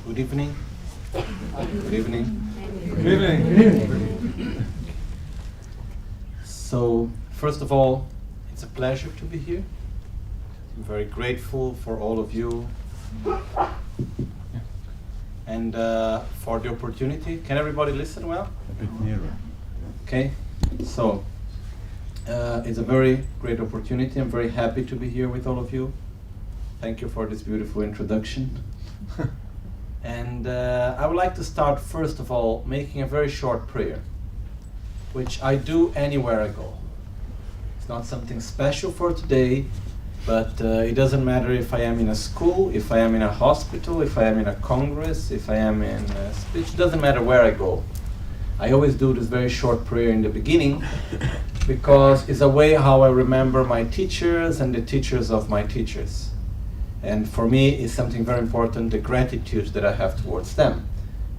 Good evening. Good evening. Good evening. Good evening. So, first of all, it's a pleasure to be here. I'm very grateful for all of you and for the opportunity. Can everybody listen well? A bit nearer. Okay, so it's a very great opportunity. I'm very happy to be here with all of you. Thank you for this beautiful introduction. And I would like to start first of all making a very short prayer, which I do anywhere I go. It's not something special for today, but it doesn't matter if I am in a school, if I am in a hospital, if I am in a congress, if I am in a speech, it doesn't matter where I go. I always do this very short prayer in the beginning because it's a way how I remember my teachers and the teachers of my teachers. And for me, it's something very important, the gratitude that I have towards them.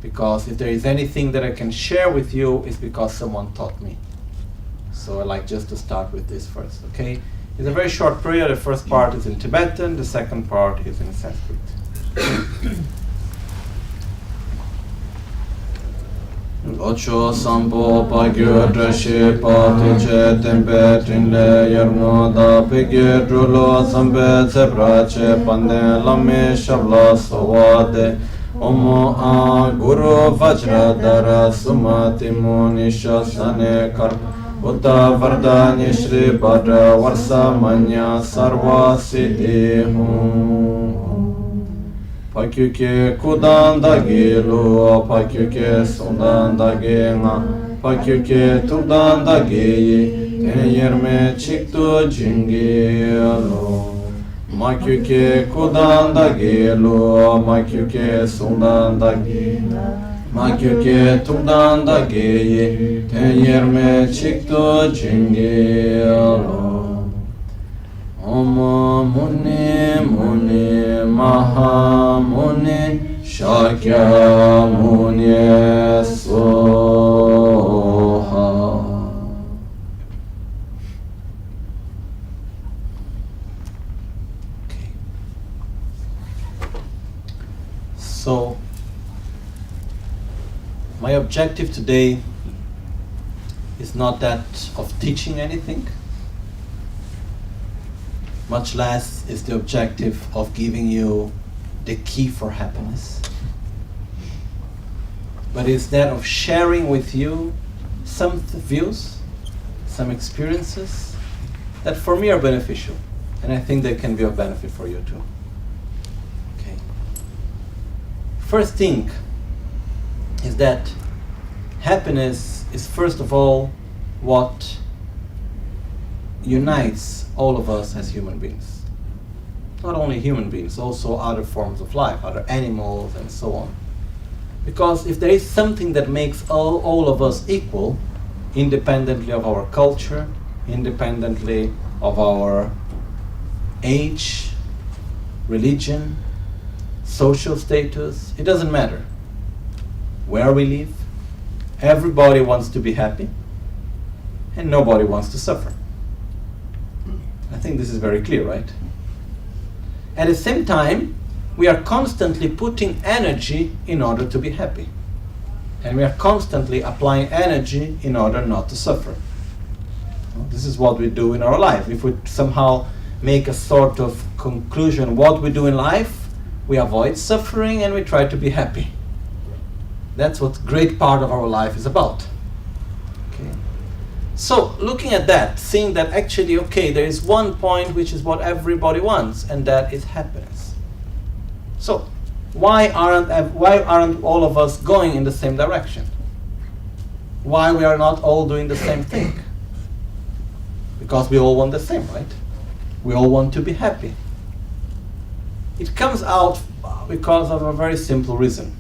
Because if there is anything that I can share with you, it's because someone taught me. So I like just to start with this first, okay? It's a very short prayer. The first part is in Tibetan, the second part is in Sanskrit. Ocho sampo pagyo drashi pati che tempe trinle yermo da pigye drulo sampe tseprache pande lame shabla sovade omo a guru vajra dara sumati muni shasane kar uta vardani shri bhadra varsa manya sarva siddhi hum. Pakyuke kudan dagi lu, pakyuke sundan dagi nga, pakyuke turdan dagi yi, ten yerme chiktu jingi lu. Makyuke kudan dagi lu, makyuke sundan dagi nga, makyuke turdan dagi yi, ten yerme chiktu jingi lu. Om Muni Muni Maha Muni Shakya Muni Soha. Okay. So, my objective today is not that of teaching anything. Much less is the objective of giving you the key for happiness. But it's that of sharing with you some views, some experiences that for me are beneficial. And I think they can be of benefit for you too. Okay. First thing is that happiness is first of all what unites all of us as human beings. Not only human beings, also other forms of life, other animals and so on. Because if there is something that makes all of us equal, independently of our culture, independently of our age, religion, social status, it doesn't matter where we live. Everybody wants to be happy and nobody wants to suffer. I think this is very clear, right? At the same time, we are constantly putting energy in order to be happy. And we are constantly applying energy in order not to suffer. This is what we do in our life. If we somehow make a sort of conclusion what we do in life, we avoid suffering and we try to be happy. That's what great part of our life is about. Okay. So, looking at that, seeing that actually, okay, there is one point which is what everybody wants, and that is happiness. So, why aren't all of us going in the same direction? Why we are not all doing the same thing? Because we all want the same, right? We all want to be happy. It comes out because of a very simple reason.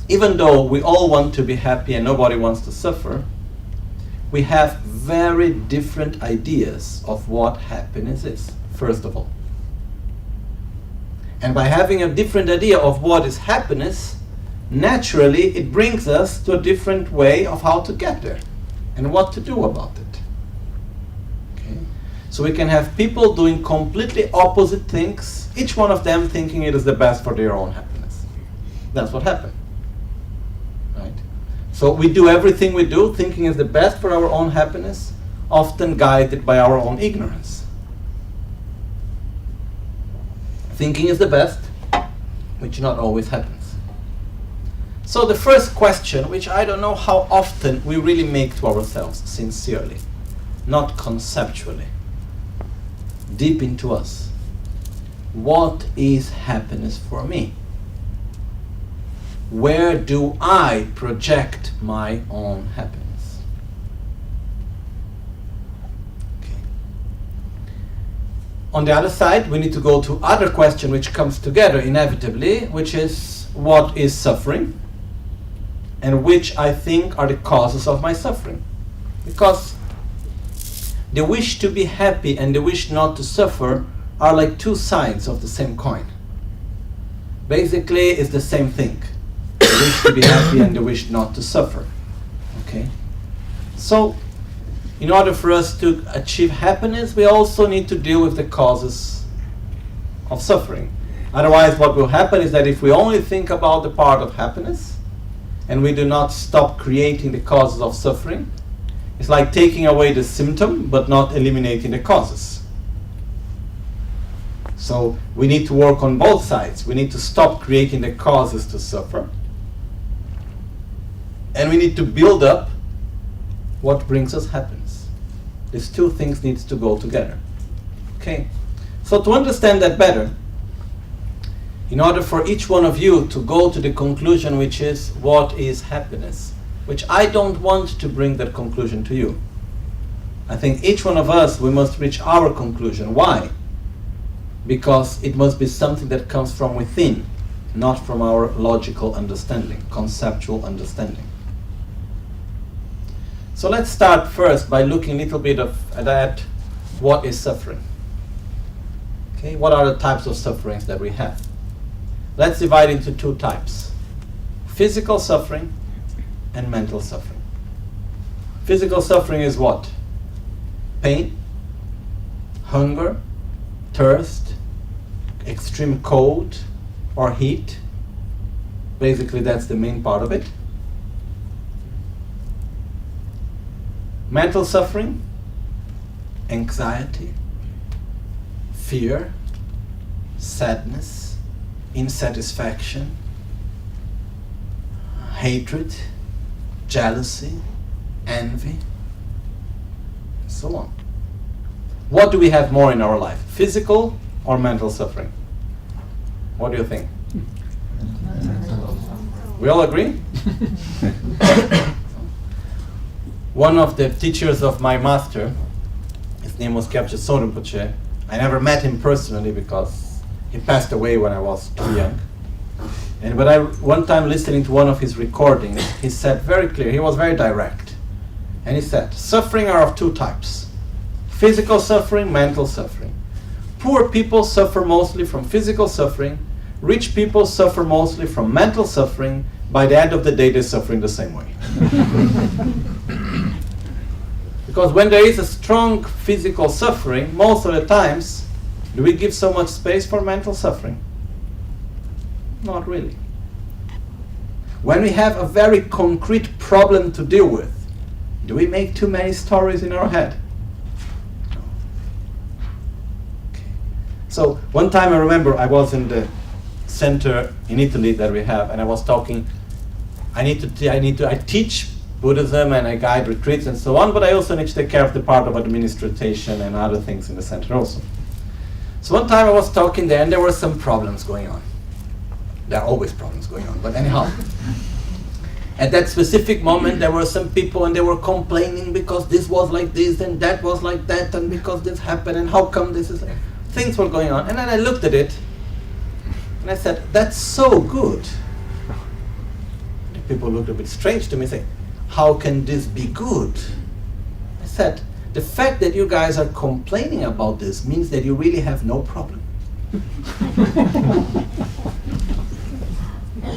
Even though we all want to be happy and nobody wants to suffer, we have very different ideas of what happiness is, first of all. And by having a different idea of what is happiness, naturally it brings us to a different way of how to get there and what to do about it. Okay? So we can have people doing completely opposite things, each one of them thinking it is the best for their own happiness. That's what happened. Right? So we do everything we do thinking is the best for our own happiness, often guided by our own ignorance. Thinking is the best, which not always happens. So the first question, which I don't know how often we really make to ourselves, sincerely, not conceptually, deep into us. What is happiness for me? Where do I project my own happiness? Okay. On the other side, we need to go to other question which comes together inevitably, which is what is suffering, and which I think are the causes of my suffering. Because the wish to be happy and the wish not to suffer are like two sides of the same coin. Basically, it's the same thing. The wish to be happy and the wish not to suffer. Okay? So, in order for us to achieve happiness, we also need to deal with the causes of suffering. Otherwise, what will happen is that if we only think about the part of happiness, and we do not stop creating the causes of suffering, it's like taking away the symptom, but not eliminating the causes. So we need to work on both sides. We need to stop creating the causes to suffer. And we need to build up what brings us happiness. These two things need to go together. Okay? So to understand that better, in order for each one of you to go to the conclusion which is, what is happiness? Which I don't want to bring that conclusion to you. I think each one of us, we must reach our conclusion. Why? Because it must be something that comes from within, not from our logical understanding, conceptual understanding. So let's start first by looking a little bit at what is suffering. Okay, what are the types of sufferings that we have? Let's divide into two types: physical suffering and mental suffering. Physical suffering is what? Pain, hunger, thirst, extreme cold or heat. Basically, that's the main part of it. Mental suffering, anxiety, fear, sadness, insatisfaction, hatred, jealousy, envy, and so on. What do we have more in our life? Physical or mental suffering? What do you think? We all agree? One of the teachers of my master, his name was NgalSo Rinpoche. I never met him personally because he passed away when I was too young. But one time listening to one of his recordings, he said very clear, he was very direct. And he said, suffering are of two types: physical suffering, mental suffering. Poor people suffer mostly from physical suffering. Rich people suffer mostly from mental suffering. By the end of the day, they're suffering the same way. Because when there is a strong physical suffering, most of the times, do we give so much space for mental suffering? Not really. When we have a very concrete problem to deal with, do we make too many stories in our head? No. Okay. So one time I remember I was in the center in Italy that we have, and I was talking. I teach Buddhism and I guide retreats and so on, but I also need to take care of the part of administration and other things in the center also. So one time I was talking there and there were some problems going on. There are always problems going on, but anyhow. At that specific moment there were some people and they were complaining because this was like this and that was like that and because this happened and how come this is... Things were going on, and then I looked at it and I said, that's so good. People looked a bit strange to me, saying, how can this be good? I said, the fact that you guys are complaining about this means that you really have no problem.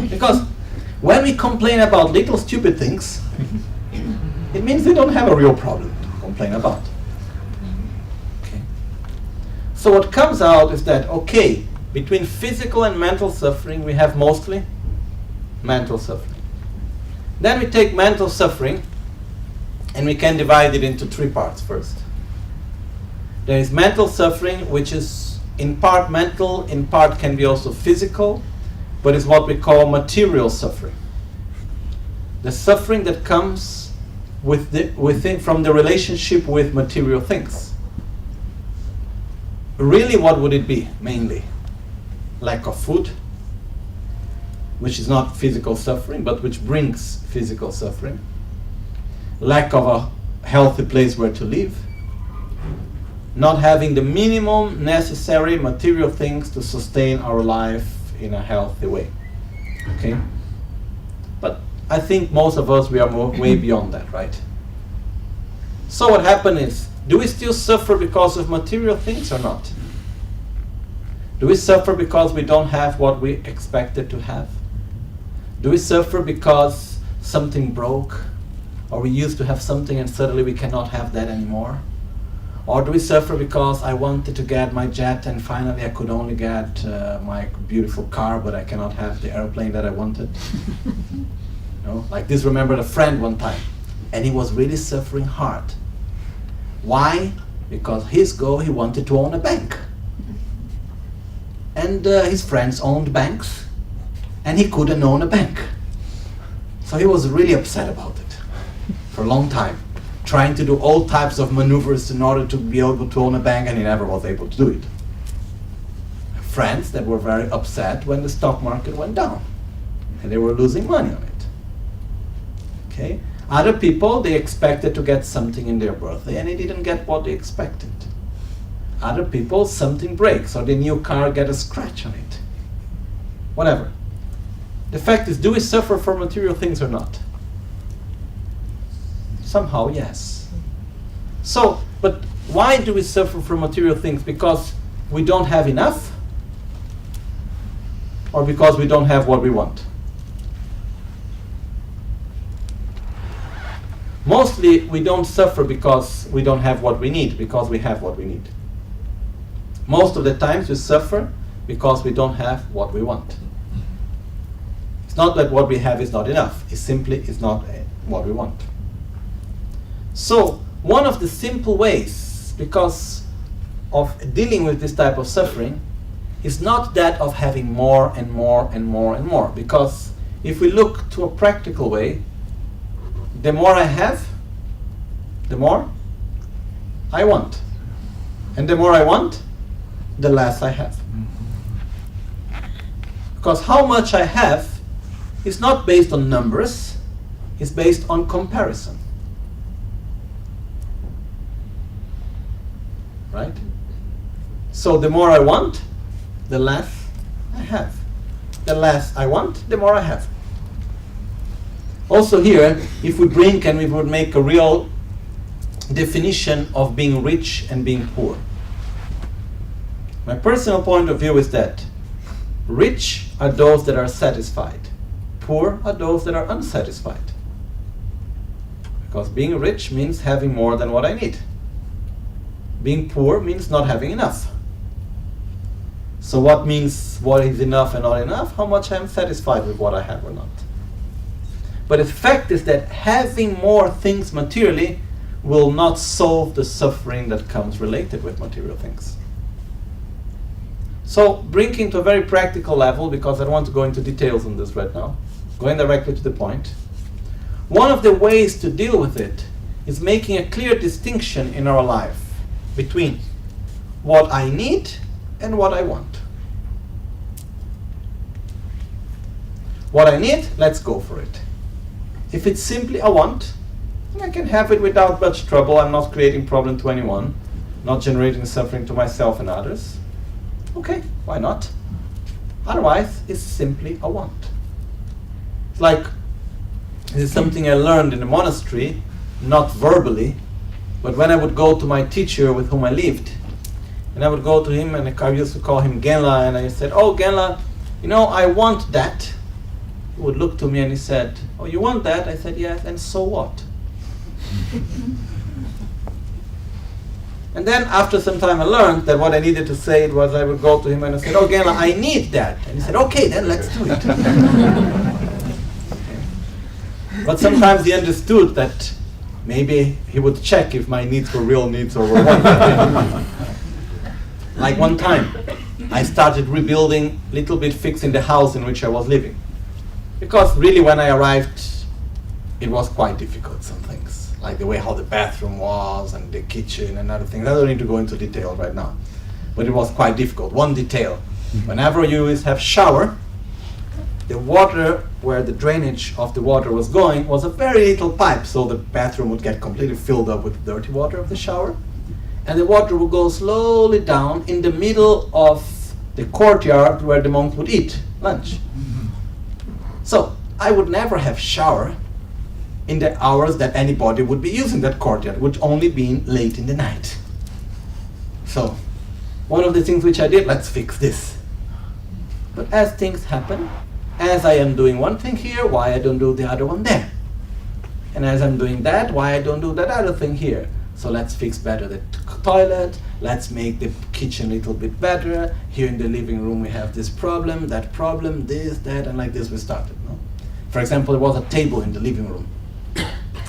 Because when we complain about little stupid things, it means we don't have a real problem to complain about. Okay. So what comes out is that, okay, between physical and mental suffering we have mostly mental suffering. Then we take mental suffering and we can divide it into three parts first. There is mental suffering, which is in part mental, in part can be also physical, but is what we call material suffering. The suffering that comes from the relationship with material things. Really, what would it be, mainly? Lack of food, which is not physical suffering, but which brings physical suffering. Lack of a healthy place where to live. Not having the minimum necessary material things to sustain our life in a healthy way. Okay? But I think most of us, we are way beyond that, right? So what happened is, do we still suffer because of material things or not? Do we suffer because we don't have what we expected to have? Do we suffer because something broke? Or we used to have something and suddenly we cannot have that anymore? Or do we suffer because I wanted to get my jet and finally I could only get my beautiful car, but I cannot have the airplane that I wanted? Like this, remembered a friend one time, and he was really suffering hard. Why? Because his goal, he wanted to own a bank. And his friends owned banks, and he couldn't own a bank. So he was really upset about it for a long time, trying to do all types of maneuvers in order to be able to own a bank, and he never was able to do it. Friends that were very upset when the stock market went down, and they were losing money on it. Okay? Other people, they expected to get something in their birthday, and they didn't get what they expected. Other people, something breaks, or the new car get a scratch on it. Whatever. The fact is, do we suffer for material things or not? Somehow, yes. So, but why do we suffer for material things? Because we don't have enough? Or because we don't have what we want? Mostly, we don't suffer because we don't have what we need, because we have what we need. Most of the times, we suffer because we don't have what we want. It's not that what we have is not enough. It simply is not what we want. So, one of the simple ways, because of dealing with this type of suffering, is not that of having more and more and more and more. Because if we look to a practical way, the more I have, the more I want. And the more I want, the less I have. Because how much I have is not based on numbers, it's based on comparison. Right? So the more I want, the less I have. The less I want, the more I have. Also here, if we bring and we would make a real definition of being rich and being poor. My personal point of view is that rich are those that are satisfied. Poor are those that are unsatisfied. Because being rich means having more than what I need. Being poor means not having enough. So what means what is enough and not enough? How much I am satisfied with what I have or not. But the fact is that having more things materially will not solve the suffering that comes related with material things. So bringing to a very practical level, because I don't want to go into details on this right now, going directly to the point, one of the ways to deal with it is making a clear distinction in our life between what I need and what I want. What I need, let's go for it. If it's simply a want, then I can have it without much trouble. I'm not creating problem to anyone, not generating suffering to myself and others. Okay, why not? Otherwise, it's simply a want. It's like, this is something I learned in the monastery, not verbally, but when I would go to my teacher with whom I lived, and I would go to him, and I used to call him Genla, and I said, "Oh, Genla, I want that." He would look to me and he said, "Oh, you want that?" I said, "Yes, and so what?" And then after some time I learned that what I needed to say was I would go to him and I said, "Oh, Genla, I need that." And he said, "Okay, then let's do it." But sometimes he understood that maybe he would check if my needs were real needs or were what. Like one time, I started rebuilding, little bit fixing the house in which I was living. Because really when I arrived, it was quite difficult, some things. Like the way how the bathroom was and the kitchen and other things. I don't need to go into detail right now. But it was quite difficult. One detail, whenever you have shower, the water where the drainage of the water was going was a very little pipe, so the bathroom would get completely filled up with the dirty water of the shower. And the water would go slowly down in the middle of the courtyard where the monks would eat lunch. So I would never have shower in the hours that anybody would be using that courtyard, which only be late in the night. So one of the things which I did, let's fix this. But as things happen, as I am doing one thing here, why I don't do the other one there? And as I'm doing that, why I don't do that other thing here? So let's fix better the toilet, let's make the kitchen a little bit better. Here in the living room we have this problem, this, that, and like this we started. No? For example, there was a table in the living room.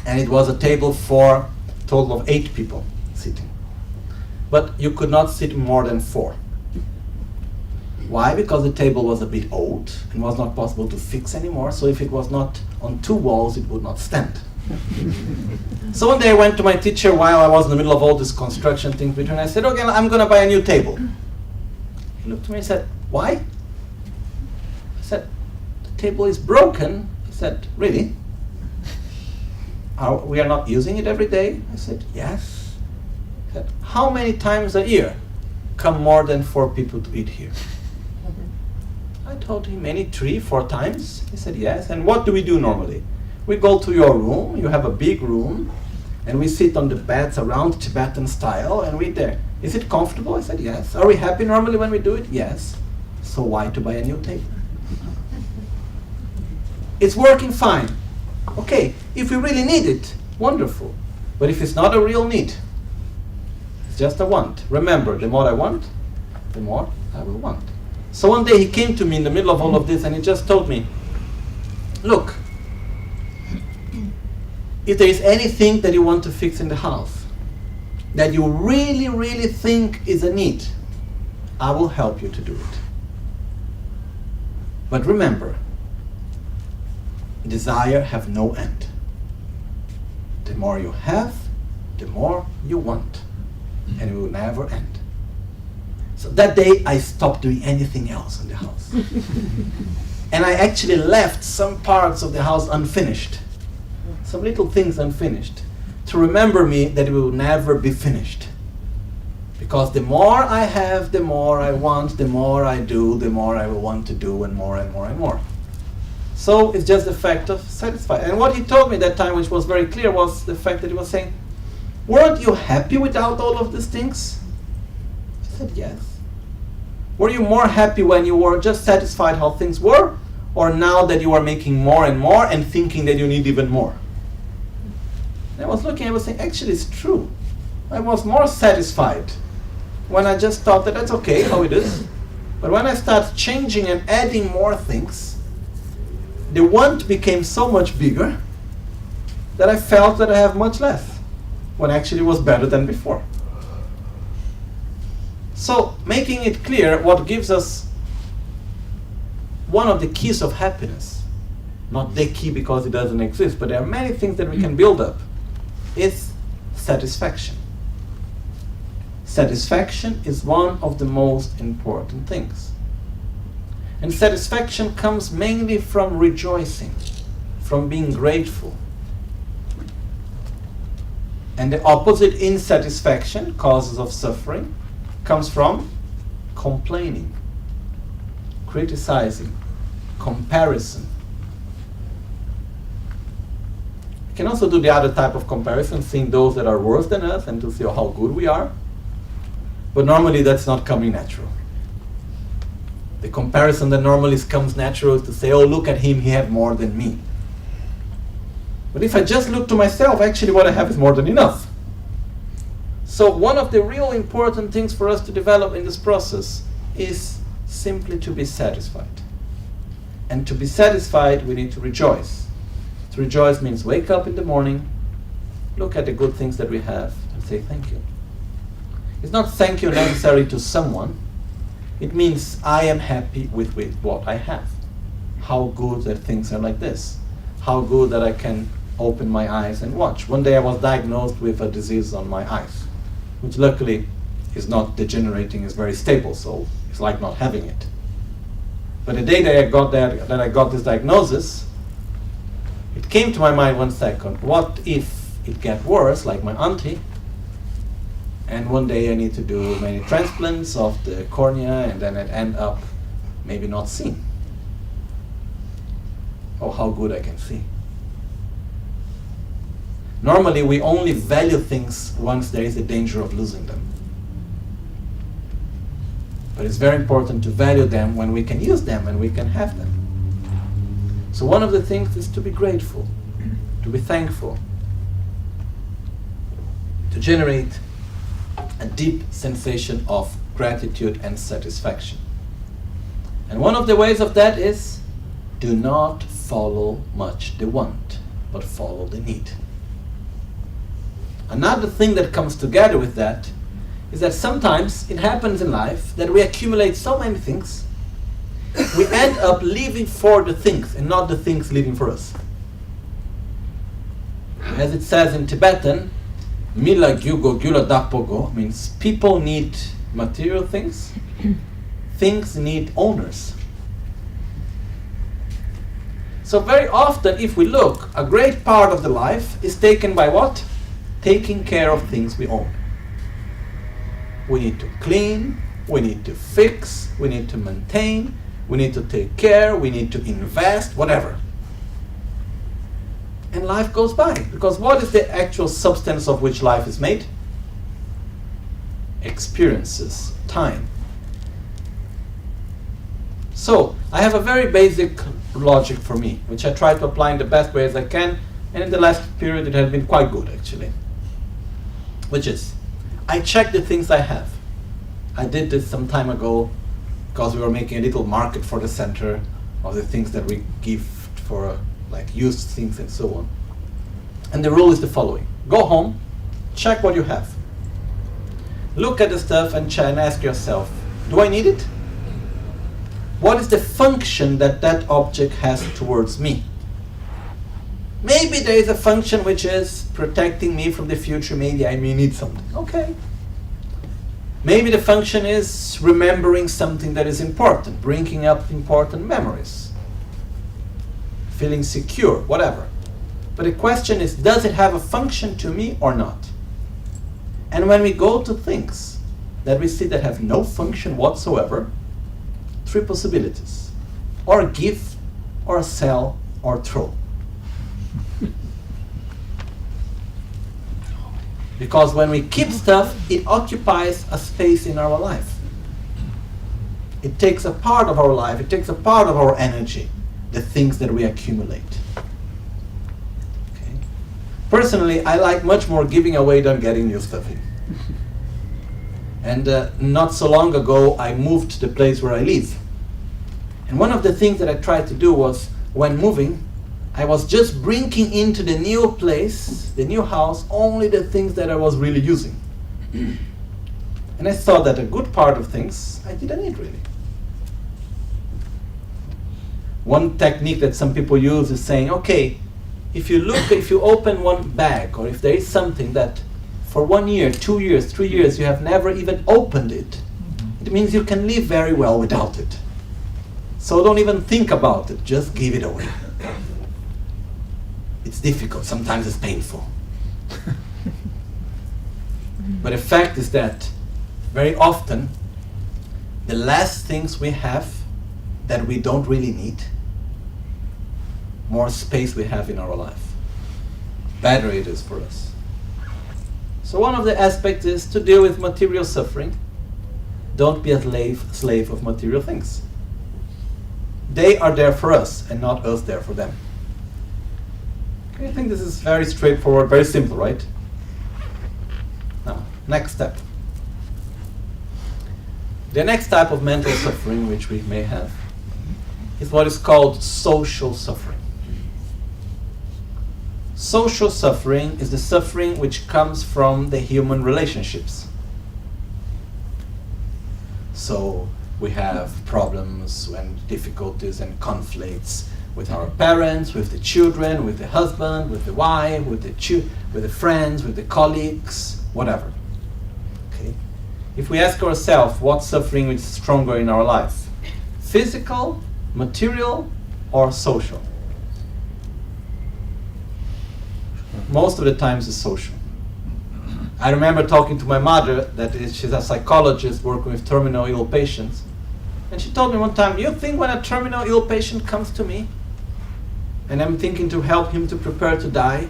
And it was a table for a total of 8 people sitting. But you could not sit more than 4. Why? Because the table was a bit old and was not possible to fix anymore, so if it was not on 2 walls, it would not stand. So one day I went to my teacher while I was in the middle of all this construction thing between. I said, okay, I'm going to buy a new table. He looked at me and said, why? I said, the table is broken. He said, really? We are not using it every day? I said, yes. He said, how many times a year come more than 4 people to eat here? I told him, maybe 3, 4 times. He said, yes. And what do we do normally? We go to your room, you have a big room, and we sit on the beds around Tibetan style, and we there. Is it comfortable? I said, yes. Are we happy normally when we do it? Yes. So why to buy a new table? It's working fine. Okay, if we really need it, wonderful. But if it's not a real need, it's just a want. Remember, the more I want, the more I will want. So one day he came to me in the middle of all of this and he just told me, look, if there is anything that you want to fix in the house, that you really, really think is a need, I will help you to do it. But remember, desire have no end. The more you have, the more you want, and it will never end. So that day I stopped doing anything else in the house. And I actually left some parts of the house unfinished. Some little things unfinished, to remember me that it will never be finished. Because the more I have, the more I want, the more I do, the more I will want to do, and more and more and more. So it's just the fact of satisfied. And what he told me that time, which was very clear, was the fact that he was saying, weren't you happy without all of these things? I said, yes. Were you more happy when you were just satisfied how things were, or now that you are making more and more and thinking that you need even more? I was looking, I was saying, actually it's true. I was more satisfied when I just thought that that's okay how it is. But when I started changing and adding more things, the want became so much bigger that I felt that I have much less, when actually it was better than before. So making it clear what gives us one of the keys of happiness, not the key because it doesn't exist, but there are many things that we can build up, is satisfaction. Satisfaction is one of the most important things. And satisfaction comes mainly from rejoicing, from being grateful. And the opposite, insatisfaction, causes of suffering, comes from complaining, criticizing, comparison. We can also do the other type of comparison, seeing those that are worse than us and to see how good we are. But normally that's not coming natural. The comparison that normally comes natural is to say, oh, look at him, he had more than me. But if I just look to myself, actually what I have is more than enough. So one of the real important things for us to develop in this process is simply to be satisfied. And to be satisfied, we need to rejoice. To rejoice means wake up in the morning, look at the good things that we have, and say thank you. It's not thank you necessarily to someone. It means I am happy with what I have. How good that things are like this. How good that I can open my eyes and watch. One day I was diagnosed with a disease on my eyes, which luckily is not degenerating, is very stable, so it's like not having it. But the day that I got this diagnosis, it came to my mind 1 second, what if it gets worse, like my auntie, and one day I need to do many transplants of the cornea, and then I'd end up maybe not seeing. Oh, how good I can see. Normally we only value things once there is a danger of losing them. But it's very important to value them when we can use them and we can have them. So one of the things is to be grateful, to be thankful, to generate a deep sensation of gratitude and satisfaction. And one of the ways of that is do not follow much the want, but follow the need. Another thing that comes together with that is that sometimes it happens in life that we accumulate so many things, we end up living for the things and not the things living for us. As it says in Tibetan, Mila gyugo gyula dapogo means people need material things, things need owners. So very often, if we look, a great part of the life is taken by what? Taking care of things we own. We need to clean, we need to fix, we need to maintain, we need to take care, we need to invest, whatever. And life goes by, because what is the actual substance of which life is made? Experiences, time. So, I have a very basic logic for me, which I try to apply in the best way as I can, and in the last period it has been quite good actually. Which is, I check the things I have. I did this some time ago because we were making a little market for the center of the things that we give for like used things and so on. And the rule is the following. Go home, check what you have. Look at the stuff and ask yourself, do I need it? What is the function that that object has towards me? Maybe there is a function which is protecting me from the future. Maybe I may need something. Okay. Maybe the function is remembering something that is important, bringing up important memories, feeling secure, whatever. But the question is, does it have a function to me or not? And when we go to things that we see that have no function whatsoever, 3 possibilities. Or give, or sell, or throw. Because when we keep stuff, it occupies a space in our life. It takes a part of our life, it takes a part of our energy, the things that we accumulate. Okay. Personally, I like much more giving away than getting new stuff in. And not so long ago, I moved to the place where I live. And one of the things that I tried to do was, when moving, I was just bringing into the new place, the new house, only the things that I was really using. And I saw that a good part of things I didn't need really. One technique that some people use is saying, okay, if you open one bag, or if there is something that for 1 year, 2 years, 3 years, you have never even opened it, it means you can live very well without it. So don't even think about it, just give it away. It's difficult, sometimes it's painful. But the fact is that very often the less things we have that we don't really need, more space we have in our life, better it is for us. So one of the aspects is to deal with material suffering. Don't be a slave of material things. They are there for us and not us there for them. Okay, I think this is very straightforward, very simple, right? Now, next step. The next type of mental suffering which we may have is what is called social suffering. Social suffering is the suffering which comes from the human relationships. So we have problems and difficulties and conflicts with our parents, with the children, with the husband, with the wife, with the friends, with the colleagues, whatever. Okay? If we ask ourselves what suffering is stronger in our life, physical, material, or social? Most of the times it's social. I remember talking to my mother, she's a psychologist working with terminal ill patients, and she told me one time, you think when a terminal ill patient comes to me, and I'm thinking to help him to prepare to die,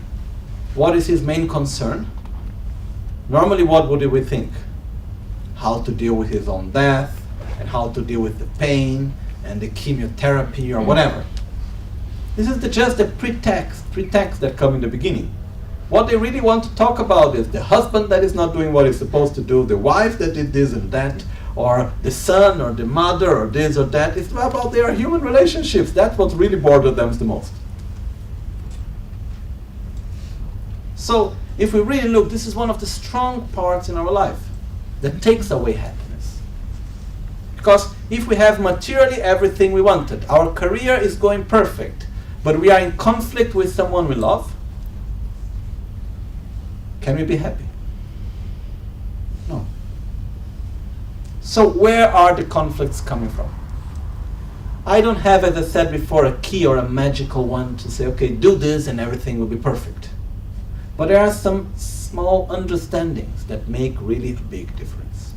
what is his main concern? Normally, what would we think? How to deal with his own death, and how to deal with the pain, and the chemotherapy, or whatever. This is just the pretext that comes in the beginning. What they really want to talk about is the husband that is not doing what he's supposed to do, the wife that did this and that, or the son or the mother or this or that. It's about their human relationships. That's what really bothers them the most. So if we really look, this is one of the strong parts in our life that takes away happiness. Because if we have materially everything we wanted, our career is going perfect, but we are in conflict with someone we love, can we be happy? No. So where are the conflicts coming from? I don't have, as I said before, a key or a magical one to say, okay, do this and everything will be perfect. But there are some small understandings that make really a big difference.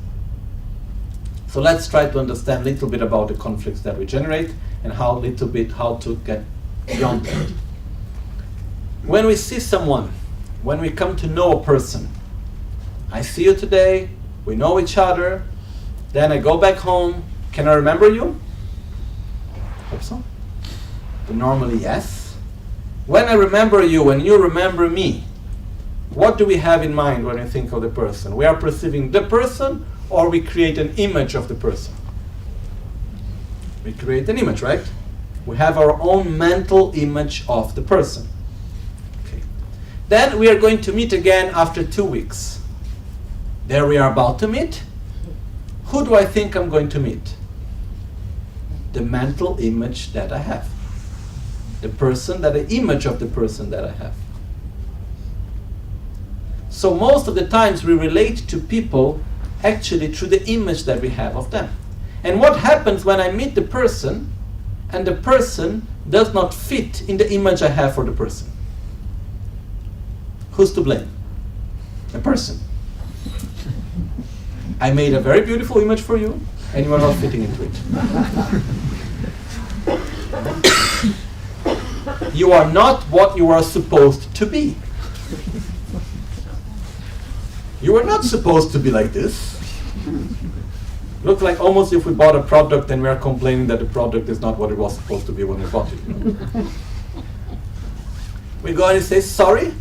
So let's try to understand a little bit about the conflicts that we generate and how to get beyond that. When we see someone, when we come to know a person, I see you today, we know each other, then I go back home, can I remember you? Hope so. But normally yes. When I remember you, when you remember me, what do we have in mind when we think of the person? We are perceiving the person, or we create an image of the person? We create an image, right? We have our own mental image of the person. Then we are going to meet again after 2 weeks. There we are about to meet. Who do I think I'm going to meet? The mental image that I have. The image of the person that I have. So most of the times we relate to people actually through the image that we have of them. And what happens when I meet the person and the person does not fit in the image I have for the person? Who's to blame? The person. I made a very beautiful image for you, and you are not fitting into it. You are not what you are supposed to be. You are not supposed to be like this. Looks like almost if we bought a product and we are complaining that the product is not what it was supposed to be when we bought it. We go and say, sorry,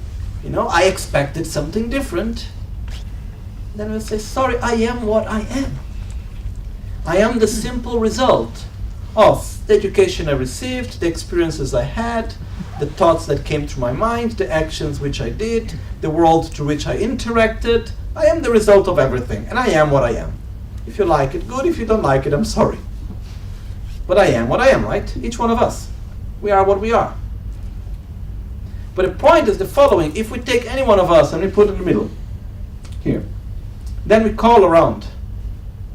I expected something different. Then we'll say, sorry, I am what I am. I am the simple result of the education I received, the experiences I had, the thoughts that came to my mind, the actions which I did, the world through which I interacted. I am the result of everything, and I am what I am. If you like it, good. If you don't like it, I'm sorry. But I am what I am, right? Each one of us. We are what we are. But the point is the following. If we take any one of us and we put it in the middle, here, then we call around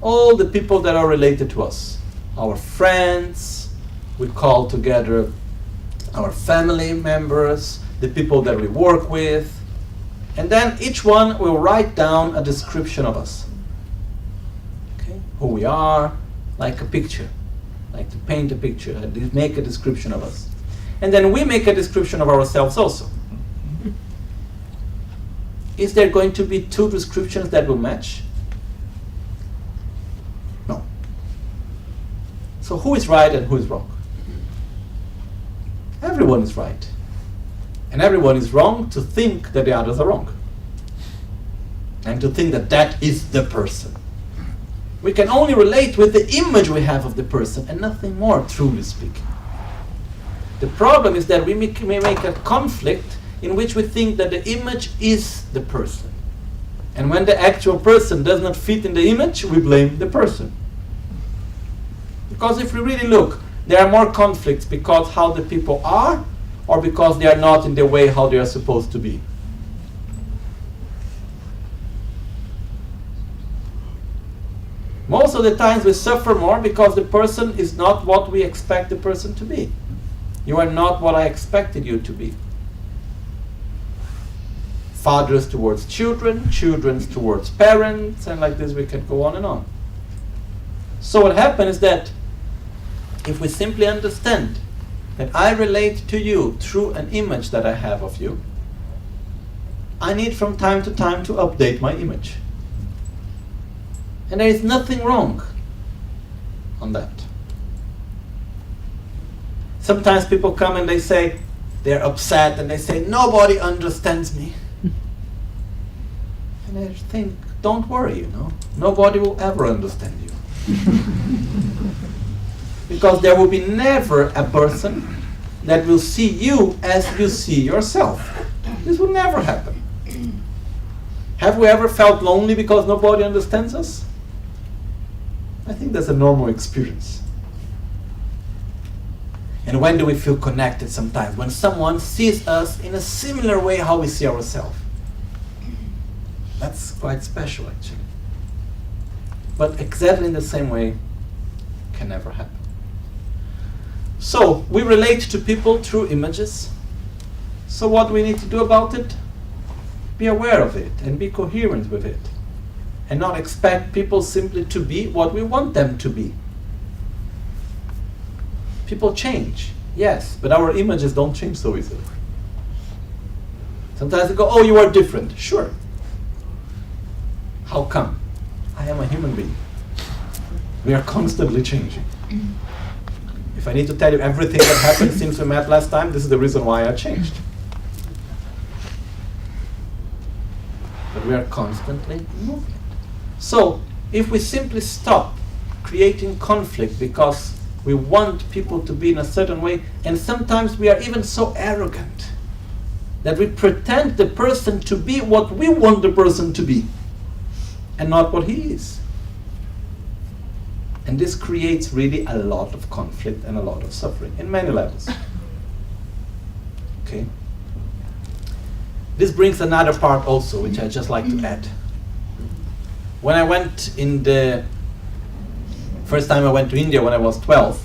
all the people that are related to us. Our friends, we call together our family members, the people that we work with, and then each one will write down a description of us. Okay? Who we are, like a picture, like to paint a picture, make a description of us. And then we make a description of ourselves also. Is there going to be two descriptions that will match? No. So who is right and who is wrong? Everyone is right. And everyone is wrong to think that the others are wrong. And to think that that is the person. We can only relate with the image we have of the person and nothing more, truly speaking. The problem is that we make a conflict in which we think that the image is the person. And when the actual person does not fit in the image, we blame the person. Because if we really look, there are more conflicts because how the people are, or because they are not in the way how they are supposed to be. Most of the times we suffer more because the person is not what we expect the person to be. You are not what I expected you to be. Fathers towards children, children towards parents, and like this we can go on and on. So what happens is that if we simply understand that I relate to you through an image that I have of you, I need from time to time to update my image. And there is nothing wrong on that. Sometimes people come and they say, they're upset and they say, nobody understands me. And I think, don't worry, nobody will ever understand you. Because there will be never a person that will see you as you see yourself. This will never happen. Have we ever felt lonely because nobody understands us? I think that's a normal experience. And when do we feel connected sometimes? When someone sees us in a similar way how we see ourselves. That's quite special actually. But exactly in the same way can never happen. So we relate to people through images. So what do we need to do about it? Be aware of it and be coherent with it. And not expect people simply to be what we want them to be. People change, yes, but our images don't change so easily. Sometimes they go, oh, you are different. Sure. How come? I am a human being. We are constantly changing. If I need to tell you everything that happened since we met last time, this is the reason why I changed. But we are constantly moving. So, if we simply stop creating conflict because we want people to be in a certain way, and sometimes we are even so arrogant that we pretend the person to be what we want the person to be, and not what he is. And this creates really a lot of conflict and a lot of suffering in many levels. Okay? This brings another part also, which I just like to add. When I went first time I went to India when I was 12,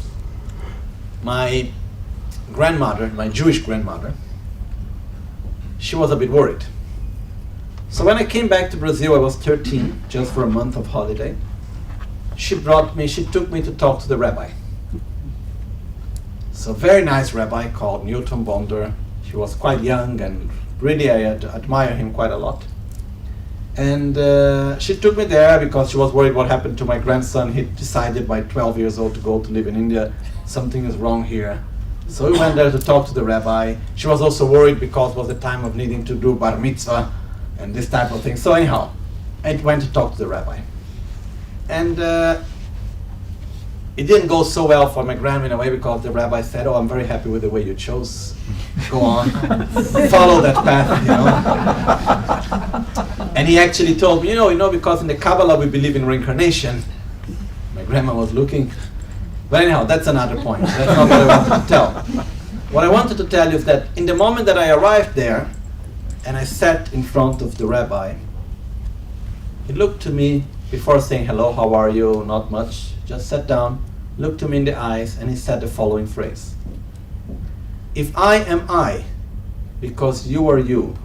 my grandmother, my Jewish grandmother, she was a bit worried. So when I came back to Brazil, I was 13, just for a month of holiday. She took me to talk to the rabbi. So very nice rabbi called Newton Bonder. He was quite young and really I admire him quite a lot. And she took me there because she was worried what happened to my grandson. He decided by 12 years old to go to live in India. Something is wrong here. So we went there to talk to the rabbi. She was also worried because it was the time of needing to do bar mitzvah and this type of thing. So anyhow, I went to talk to the rabbi. And it didn't go so well for my grandma in a way because the rabbi said, oh, I'm very happy with the way you chose. Go on, follow that path, And he actually told me, because in the Kabbalah we believe in reincarnation. My grandma was looking. But anyhow, that's another point. That's not what I wanted to tell. What I wanted to tell you is that in the moment that I arrived there, and I sat in front of the rabbi, he looked to me before saying, hello, how are you? Not much. Just sat down, looked to me in the eyes, and he said the following phrase. If I am I, because you are you,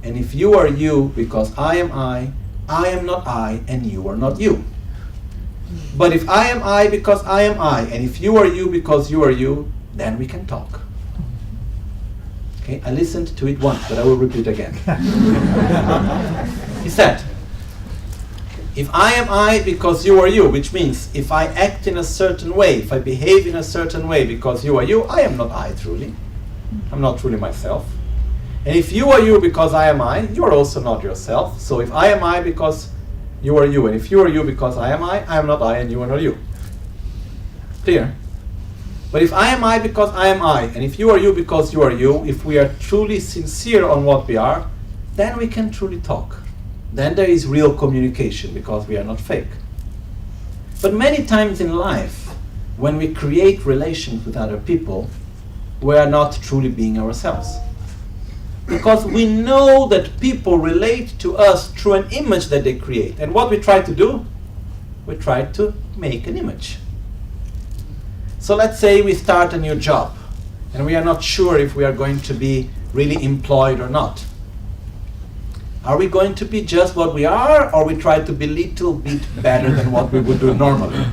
and if you are you, because I am not I, and you are not you. But if I am I, because I am I, and if you are you, because you are you, then we can talk. Okay, I listened to it once, but I will repeat again. He said, if I am I because you are you, which means if I act in a certain way, if I behave in a certain way because you are you, I am not I truly. I'm not truly myself. And if you are you because I am I, you are also not yourself. So if I am I because you are you, and if you are you because I am not I, and you are not you. Clear? But if I am I because I am I, and if you are you because you are you, if we are truly sincere on what we are, then we can truly talk. Then there is real communication because we are not fake. But many times in life, when we create relations with other people, we are not truly being ourselves. Because we know that people relate to us through an image that they create. And what we try to do? We try to make an image. So let's say we start a new job and we are not sure if we are going to be really employed or not. Are we going to be just what we are, or we try to be a little bit better than what we would do normally?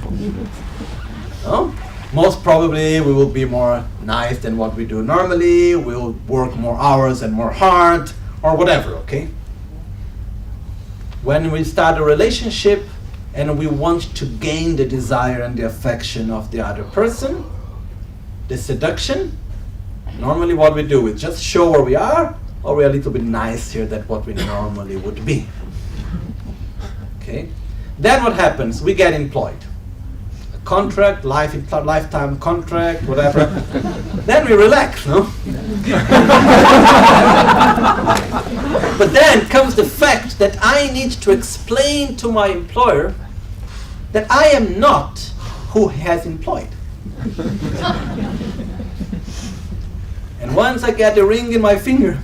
No? Most probably we will be more nice than what we do normally, we'll work more hours and more hard, or whatever, okay? When we start a relationship and we want to gain the desire and the affection of the other person, the seduction, normally what we do is just show where we are, or we're a little bit nicer than what we normally would be. Okay? Then what happens? We get employed. A contract, lifetime contract, whatever. Then we relax, no? But then comes the fact that I need to explain to my employer that I am not who he has employed. And once I get a ring in my finger,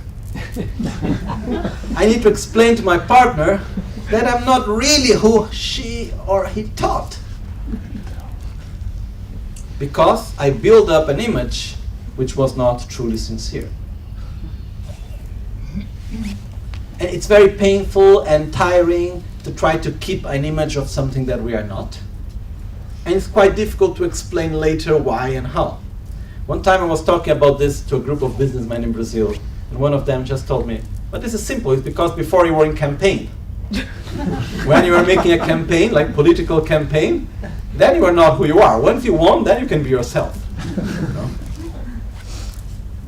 I need to explain to my partner that I'm not really who she or he thought. Because I built up an image which was not truly sincere. And it's very painful and tiring to try to keep an image of something that we are not. And it's quite difficult to explain later why and how. One time I was talking about this to a group of businessmen in Brazil, and one of them just told me, but this is simple, it's because before you were in campaign. When you are making a campaign, like political campaign, then you are not who you are. Once you won, then you can be yourself. No?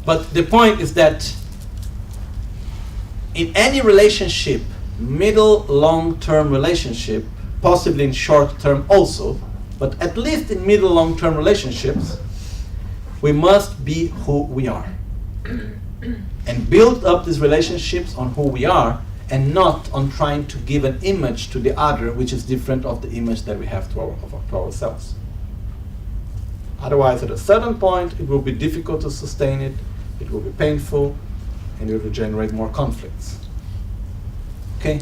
But the point is that in any relationship, middle, long-term relationship, possibly in short-term also, but at least in middle, long-term relationships, we must be who we are. And build up these relationships on who we are, and not on trying to give an image to the other which is different of the image that we have to ourselves. Otherwise, at a certain point, it will be difficult to sustain it, it will be painful, and it will generate more conflicts. Okay?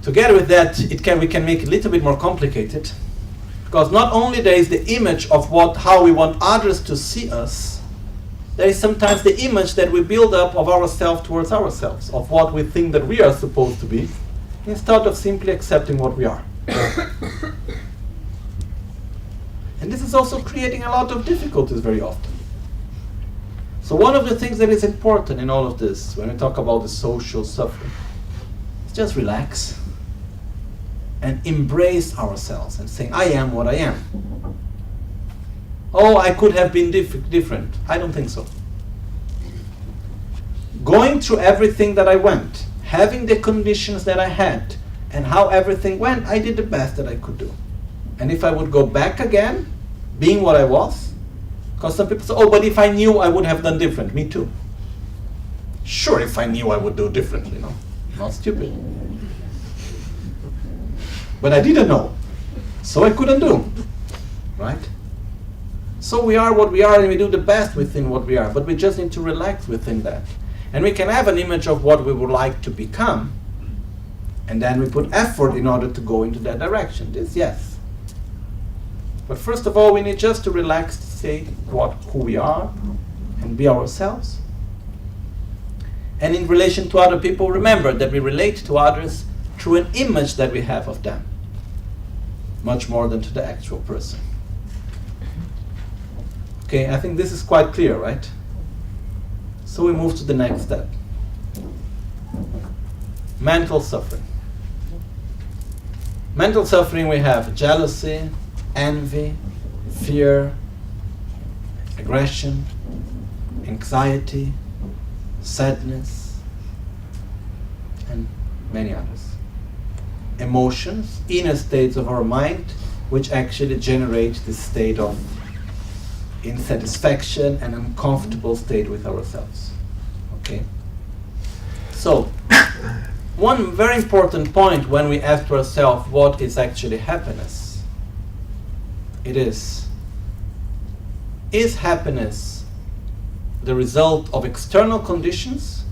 Together with that, we can make it a little bit more complicated, because not only there is the image of how we want others to see us, there is sometimes the image that we build up of ourselves towards ourselves, of what we think that we are supposed to be, instead of simply accepting what we are. And this is also creating a lot of difficulties very often. So one of the things that is important in all of this, when we talk about the social suffering, is just relax and embrace ourselves and say, I am what I am. Oh, I could have been different. I don't think so. Going through everything that I went, having the conditions that I had, and how everything went, I did the best that I could do. And if I would go back again, being what I was, because some people say, oh, but if I knew, I would have done different. Me too. Sure, if I knew, I would do differently. No, not stupid. But I didn't know, so I couldn't do. Right? So we are what we are, and we do the best within what we are, but we just need to relax within that. And we can have an image of what we would like to become, and then we put effort in order to go into that direction. This, yes. But first of all, we need just to relax, to say who we are, and be ourselves. And in relation to other people, remember that we relate to others through an image that we have of them, much more than to the actual person. Okay, I think this is quite clear, right? So we move to the next step. Mental suffering. Mental suffering, we have jealousy, envy, fear, aggression, anxiety, sadness, and many others. Emotions, inner states of our mind, which actually generates this state of insatisfaction and uncomfortable state with ourselves. Okay? So, one very important point when we ask ourselves what is actually happiness, it is happiness the result of external conditions,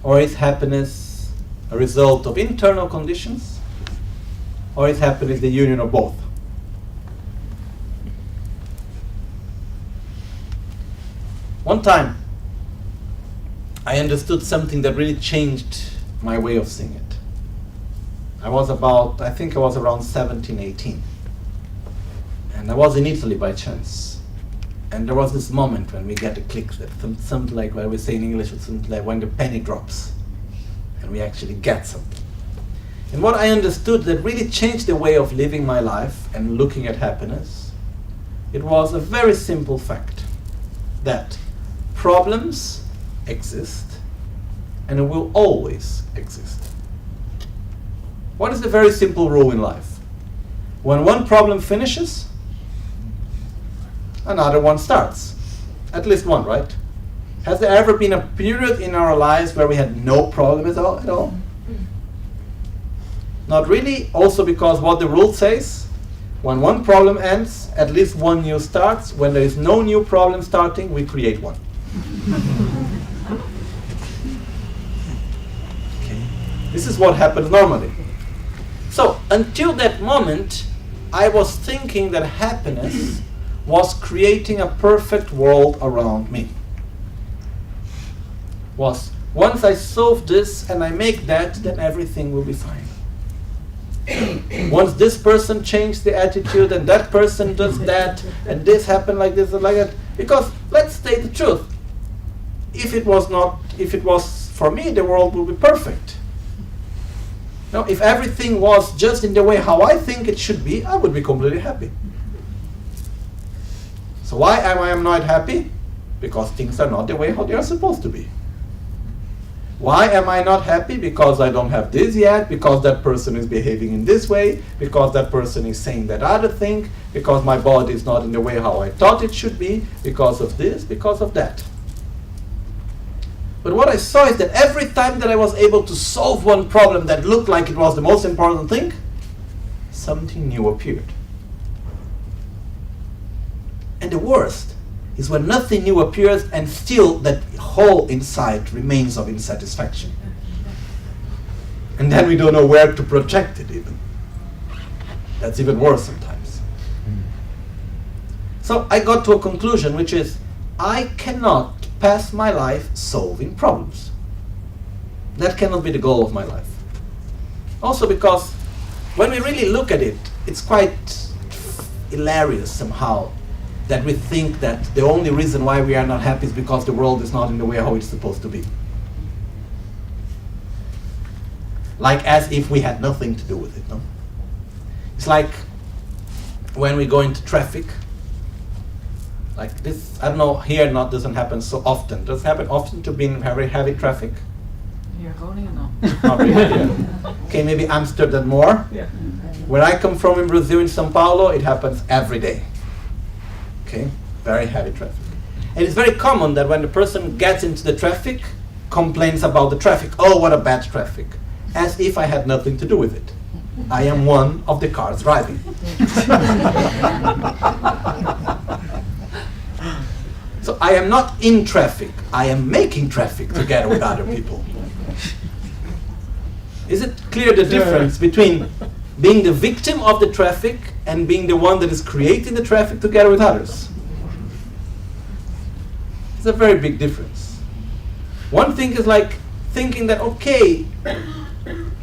or is happiness a result of internal conditions, or is happiness the union of both? One time, I understood something that really changed my way of seeing it. I think I was around 17, 18. And I was in Italy by chance. And there was this moment when we get a click, that something like what we say in English, something like when the penny drops and we actually get something. And what I understood that really changed the way of living my life and looking at happiness, it was a very simple fact that problems exist and will always exist. What is the very simple rule in life? When one problem finishes, another one starts. At least one, right? Has there ever been a period in our lives where we had no problem at all? Not really. Also because what the rule says, when one problem ends, at least one new starts. When there is no new problem starting, we create one. Okay. This is what happens normally. So until that moment, I was thinking that happiness was creating a perfect world around me. Was once I solve this and I make that, then everything will be fine. Once this person changed the attitude and that person does that and this happened like this and like that. Because let's state the truth. If it was for me, the world would be perfect. Now, if everything was just in the way how I think it should be, I would be completely happy. So why am I not happy? Because things are not the way how they are supposed to be. Why am I not happy? Because I don't have this yet, because that person is behaving in this way, because that person is saying that other thing, because my body is not in the way how I thought it should be, because of this, because of that. But what I saw is that every time that I was able to solve one problem that looked like it was the most important thing, something new appeared. And the worst is when nothing new appears and still that hole inside remains of insatisfaction. And then we don't know where to project it even. That's even worse sometimes. So I got to a conclusion, which is I cannot pass my life solving problems. That cannot be the goal of my life. Also because when we really look at it, it's quite hilarious somehow that we think that the only reason why we are not happy is because the world is not in the way how it's supposed to be. Like as if we had nothing to do with it, no? It's like when we go into traffic, like this, I don't know, here doesn't happen so often. Does it happen often to be in very heavy traffic? Here, Groningen, no. Not really, yeah. Okay, maybe Amsterdam more. Yeah. Where I come from in Brazil, in São Paulo, it happens every day. Okay, very heavy traffic. And it's very common that when the person gets into the traffic, complains about the traffic. Oh, what a bad traffic. As if I had nothing to do with it. I am one of the cars driving. So I am not in traffic. I am making traffic together with other people. Is it clear the difference between being the victim of the traffic and being the one that is creating the traffic together with others? It's a very big difference. One thing is like thinking that, okay,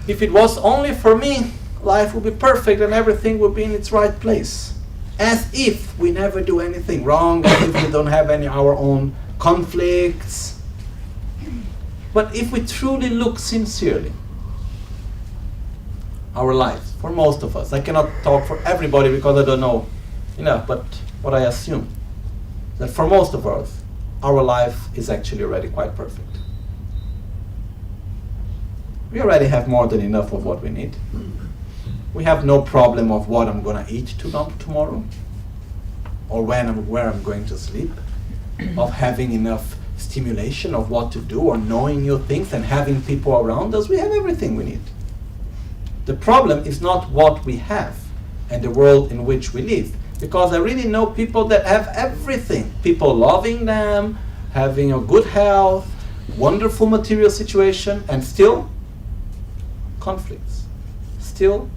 if it was only for me, life would be perfect and everything would be in its right place. As if we never do anything wrong, as if we don't have any our own conflicts. But if we truly look sincerely, our lives, for most of us, I cannot talk for everybody because I don't know enough, but what I assume, that for most of us, our life is actually already quite perfect. We already have more than enough of what we need. We have no problem of what I'm going to eat tomorrow, or where I'm going to sleep, of having enough stimulation of what to do, or knowing new things and having people around us. We have everything we need. The problem is not what we have and the world in which we live, because I really know people that have everything. People loving them, having a good health, wonderful material situation, and still conflicts, still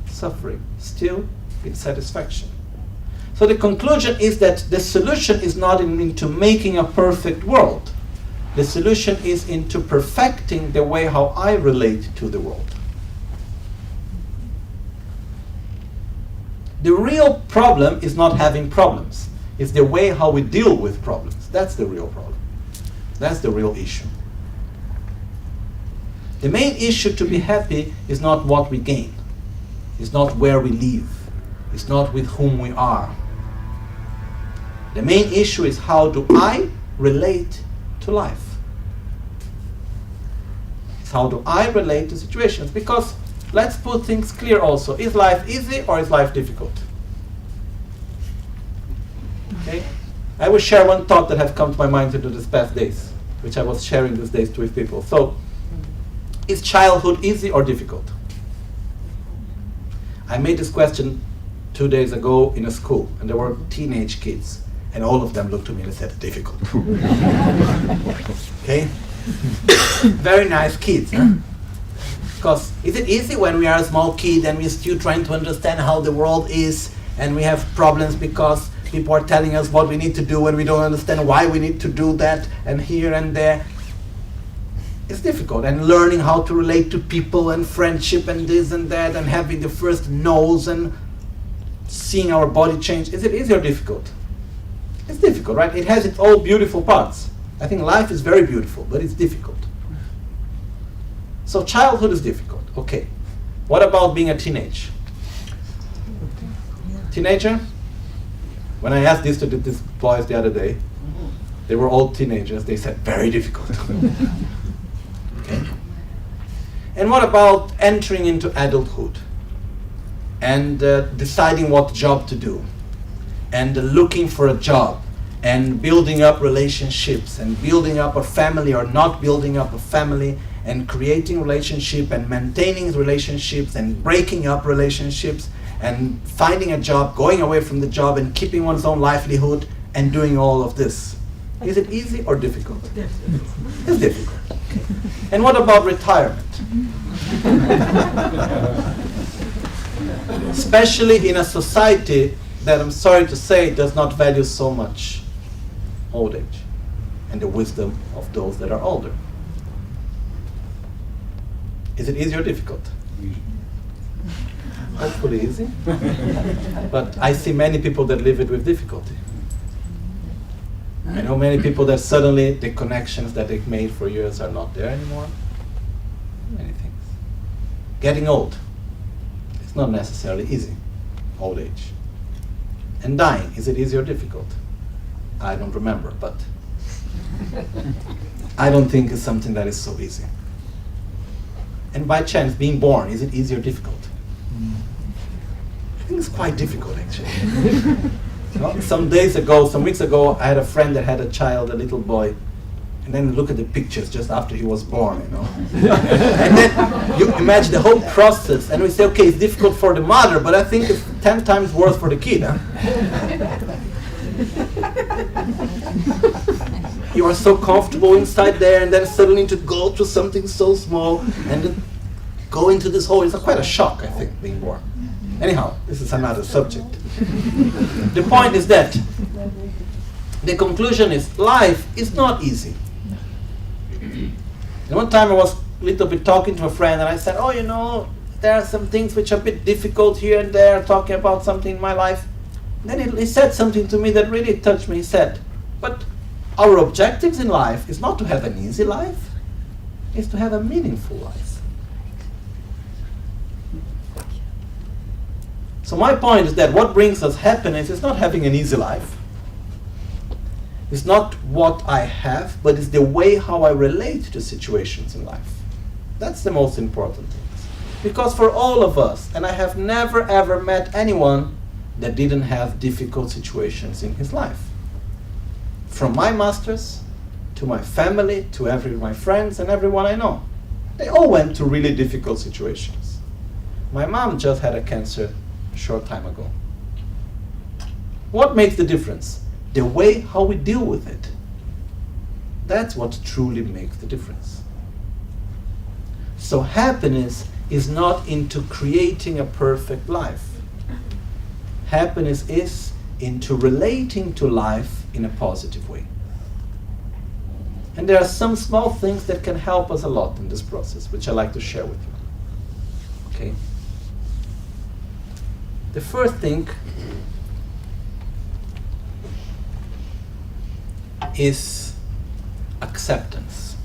suffering, still insatisfaction. So the conclusion is that the solution is not into making a perfect world. The solution is into perfecting the way how I relate to the world. The real problem is not having problems. It's the way how we deal with problems. That's the real problem. That's the real issue. The main issue to be happy is not what we gain. It's not where we live. It's not with whom we are. The main issue is how do I relate to life? It's how do I relate to situations? Because let's put things clear also. Is life easy or is life difficult? Okay? I will share one thought that has come to my mind into these past days, which I was sharing these days with people. So, is childhood easy or difficult? I made this question 2 days ago in a school, and there were teenage kids, and all of them looked at me and said, difficult. Okay? Very nice kids, huh? Because is it easy when we are a small kid and we're still trying to understand how the world is, and we have problems because people are telling us what we need to do and we don't understand why we need to do that, and here and there. It's difficult. And learning how to relate to people and friendship and this and that, and having the first no's and seeing our body change. Is it easy or difficult? It's difficult, right? It has its all beautiful parts. I think life is very beautiful, but it's difficult. So childhood is difficult. Okay. What about being a teenager? Teenager? When I asked this to these boys the other day, they were all teenagers. They said, very difficult. Okay. And what about entering into adulthood and deciding what job to do, and looking for a job, and building up relationships, and building up a family or not building up a family, and creating relationship and maintaining relationships and breaking up relationships and finding a job, going away from the job and keeping one's own livelihood and doing all of this. Is it easy or difficult? It's difficult. Okay. And what about retirement? Especially in a society that, I'm sorry to say, does not value so much old age and the wisdom of those that are older. Is it easy or difficult? Hopefully easy. But I see many people that live it with difficulty. I know many people that suddenly the connections that they've made for years are not there anymore. Many things. Getting old. It's not necessarily easy. Old age. And dying. Is it easy or difficult? I don't remember, but I don't think it's something that is so easy. And by chance, being born, is it easy or difficult? I think it's quite difficult, actually. Some weeks ago, I had a friend that had a child, a little boy, and then look at the pictures just after he was born, And then you imagine the whole process, and we say, okay, it's difficult for the mother, but I think it's 10 times worse for the kid, huh? You are so comfortable inside there, and then suddenly to go through something so small, and then go into this hole. It's quite a shock, I think, being born. Anyhow, this is another subject. The point is that the conclusion is life is not easy. And one time I was a little bit talking to a friend, and I said, there are some things which are a bit difficult here and there, talking about something in my life. And then he said something to me that really touched me. He said, but our objectives in life is not to have an easy life, it's to have a meaningful life. So my point is that what brings us happiness is not having an easy life. It's not what I have, but it's the way how I relate to situations in life. That's the most important thing. Because for all of us, and I have never ever met anyone that didn't have difficult situations in his life. From my masters, to my family, to my friends and everyone I know. They all went through really difficult situations. My mom just had a cancer a short time ago. What makes the difference? The way how we deal with it. That's what truly makes the difference. So happiness is not into creating a perfect life. Happiness is into relating to life in a positive way. And there are some small things that can help us a lot in this process, which I like to share with you. Okay? The first thing is acceptance.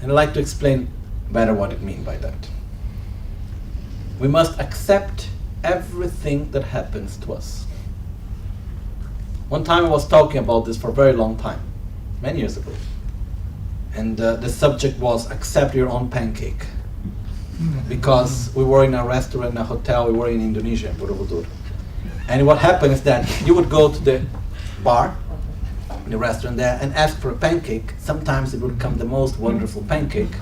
And I'd like to explain better what I mean by that. We must accept everything that happens to us. One time I was talking about this for a very long time, many years ago. And the subject was accept your own pancake. Because we were in a restaurant, a hotel, we were in Indonesia, in Borobudur. And what happened is that you would go to the bar, in the restaurant there, and ask for a pancake. Sometimes it would come the most wonderful pancake.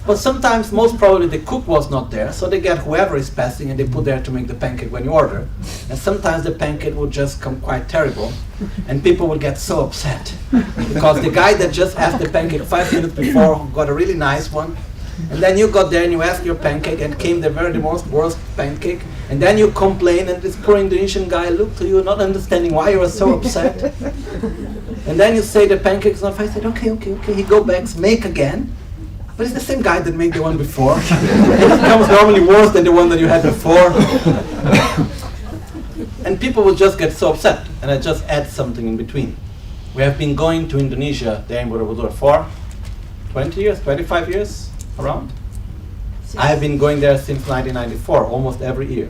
But sometimes, most probably, the cook was not there, so they get whoever is passing and they put there to make the pancake when you order. And sometimes the pancake would just come quite terrible, and people would get so upset. Because the guy that just asked the pancake 5 minutes before got a really nice one, and then you got there and you asked your pancake and came the most worst pancake, and then you complain and this poor Indonesian guy looked to you not understanding why you were so upset. And then you say the pancake is not fine. I said, okay. He go back, make again. But it's the same guy that made the one before. And it comes normally worse than the one that you had before. And people will just get so upset. And I just add something in between. We have been going to Indonesia, there in Borobudur, for 20 years, 25 years, around. I have been going there since 1994, almost every year.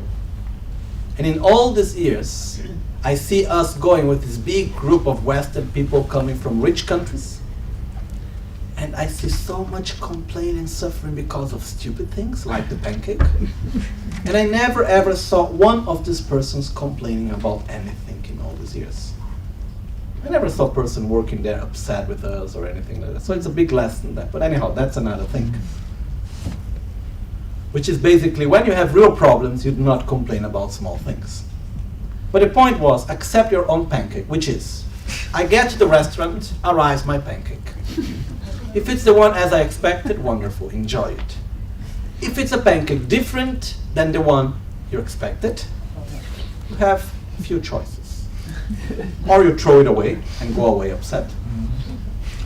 And in all these years, I see us going with this big group of Western people coming from rich countries. And I see so much complaint and suffering because of stupid things, like the pancake. And I never ever saw one of these persons complaining about anything in all these years. I never saw a person working there upset with us or anything like that. So it's a big lesson there. But anyhow, that's another thing. Which is basically, when you have real problems, you do not complain about small things. But the point was, accept your own pancake, which is, I get to the restaurant, arrives my pancake. If it's the one as I expected, wonderful, enjoy it. If it's a pancake different than the one you expected, you have a few choices. Or you throw it away and go away upset.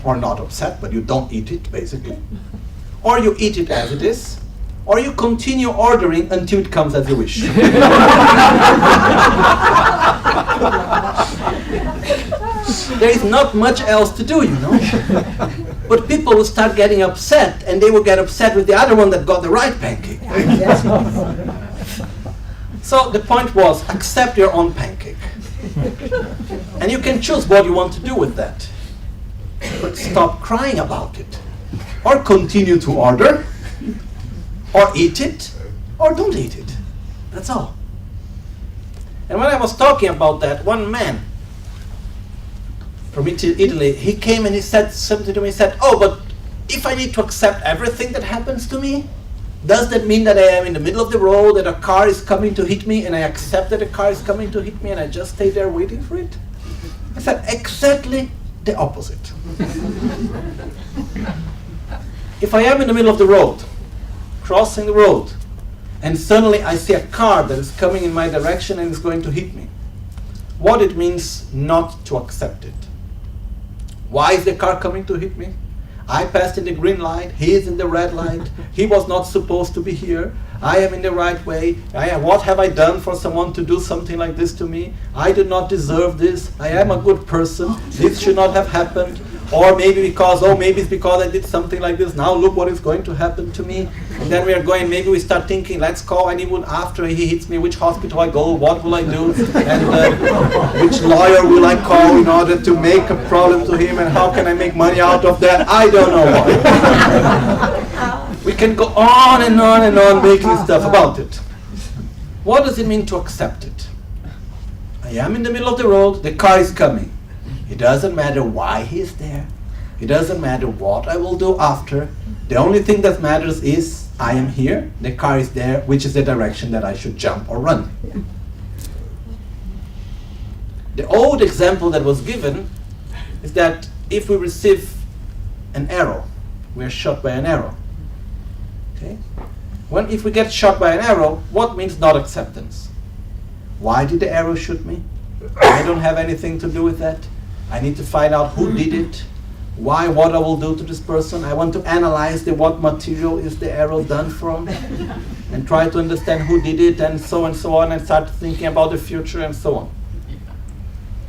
Or not upset, but you don't eat it, basically. Or you eat it as it is. Or you continue ordering until it comes as you wish. There is not much else to do, you know. But people will start getting upset, and they will get upset with the other one that got the right pancake. So the point was, accept your own pancake. And you can choose what you want to do with that. But stop crying about it. Or continue to order. Or eat it. Or don't eat it. That's all. And when I was talking about that, one man from Italy, he came and he said something to me. He said, oh, but if I need to accept everything that happens to me, does that mean that I am in the middle of the road, that a car is coming to hit me, and I accept that a car is coming to hit me, and I just stay there waiting for it? I said, exactly the opposite. If I am in the middle of the road, crossing the road, and suddenly I see a car that is coming in my direction and is going to hit me, what it means not to accept it. Why is the car coming to hit me? I passed in the green light, he is in the red light, he was not supposed to be here, I am in the right way, what have I done for someone to do something like this to me? I do not deserve this, I am a good person, this should not have happened. Or maybe it's because I did something like this, now look what is going to happen to me. And then we are going, maybe we start thinking, let's call anyone after he hits me, which hospital I go, what will I do, and which lawyer will I call in order to make a problem to him, and how can I make money out of that? I don't know what. We can go on and on and on making stuff about it. What does it mean to accept it? I am in the middle of the road, the car is coming. It doesn't matter why he is there. It doesn't matter what I will do after. The only thing that matters is I am here, the car is there, which is the direction that I should jump or run. The old example that was given is that if we receive an arrow, we are shot by an arrow. Okay? If we get shot by an arrow, what means not acceptance? Why did the arrow shoot me? I don't have anything to do with that. I need to find out who did it, why, what I will do to this person. I want to analyze what material is the arrow done from, and try to understand who did it, and so on, and start thinking about the future and so on.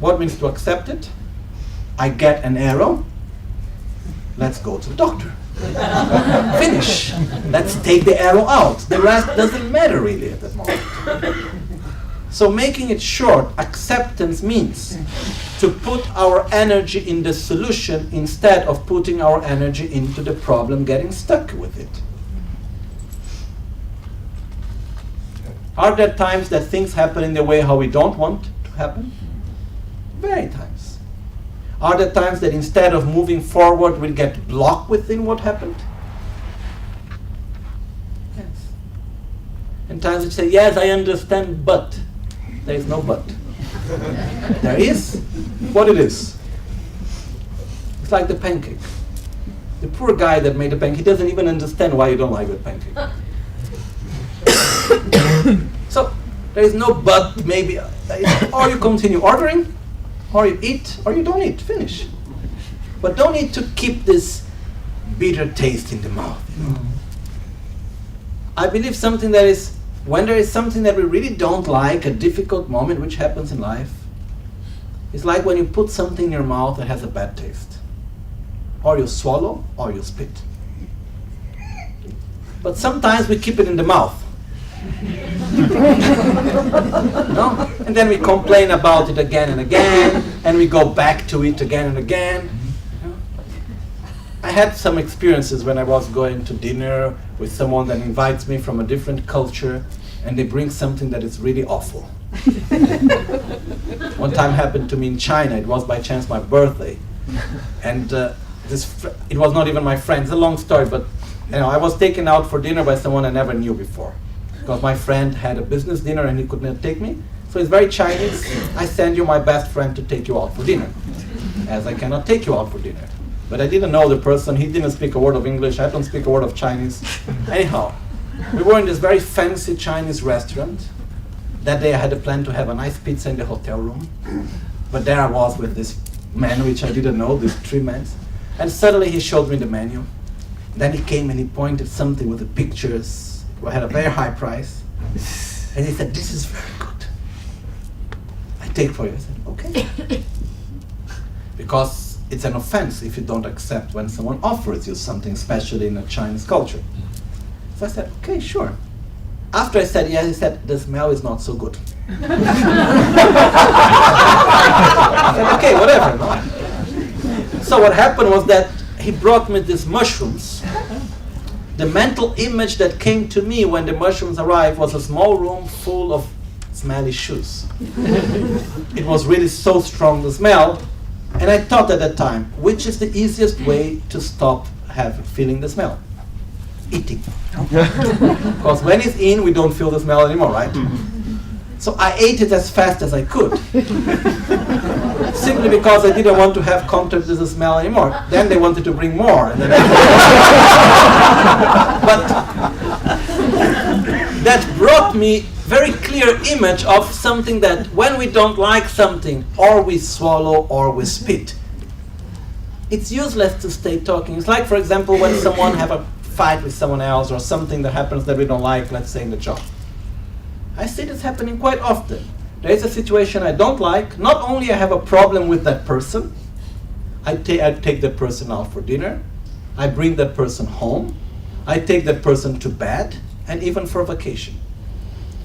What means to accept it? I get an arrow. Let's go to the doctor. Finish. Let's take the arrow out. The rest doesn't matter really at that moment. So making it short, acceptance means to put our energy in the solution instead of putting our energy into the problem, getting stuck with it. Are there times that things happen in the way how we don't want to happen? Very times. Are there times that instead of moving forward, we get blocked within what happened? Yes. And times we say, yes, I understand, but. There is no but. There is what it is. It's like the pancake. The poor guy that made the pancake, he doesn't even understand why you don't like the pancake. So there is no but, maybe. Or you continue ordering, or you eat, or you don't eat. Finish. But don't need to keep this bitter taste in the mouth. I believe something that is, when there is something that we really don't like, a difficult moment which happens in life, it's like when you put something in your mouth that has a bad taste. Or you swallow, or you spit. But sometimes we keep it in the mouth. No? And then we complain about it again and again, and we go back to it again and again. I had some experiences when I was going to dinner with someone that invites me from a different culture, and they bring something that is really awful. One time happened to me in China. It was by chance my birthday, and it was not even my friend. It's a long story, but I was taken out for dinner by someone I never knew before, because my friend had a business dinner and he could not take me. So it's very Chinese. I send you my best friend to take you out for dinner, as I cannot take you out for dinner. But I didn't know the person. He didn't speak a word of English. I don't speak a word of Chinese. Anyhow, we were in this very fancy Chinese restaurant. That day I had a plan to have a nice pizza in the hotel room. But there I was with this man, which I didn't know, these 3 men. And suddenly he showed me the menu. Then he came and he pointed something with the pictures. It had a very high price. And he said, "This is very good. I take for you." I said, "Okay." Because it's an offense if you don't accept when someone offers you something, especially in a Chinese culture. So I said, "Okay, sure." After I said yes, he said, "The smell is not so good." I said, "Okay, whatever." No? So what happened was that he brought me these mushrooms. The mental image that came to me when the mushrooms arrived was a small room full of smelly shoes. It was really so strong, the smell. And I thought at that time, which is the easiest way to stop feeling the smell? Eating. Because when it's in, we don't feel the smell anymore, right? So I ate it as fast as I could. Simply because I didn't want to have contact with the smell anymore. Then they wanted to bring more. And then but that brought me very clear image of something that when we don't like something, or we swallow or we spit, it's useless to stay talking. It's like, for example, when someone have a fight with someone else or something that happens that we don't like, let's say in the job. I see this happening quite often. There is a situation I don't like. Not only I have a problem with that person, I take that person out for dinner, I bring that person home, I take that person to bed, and even for vacation.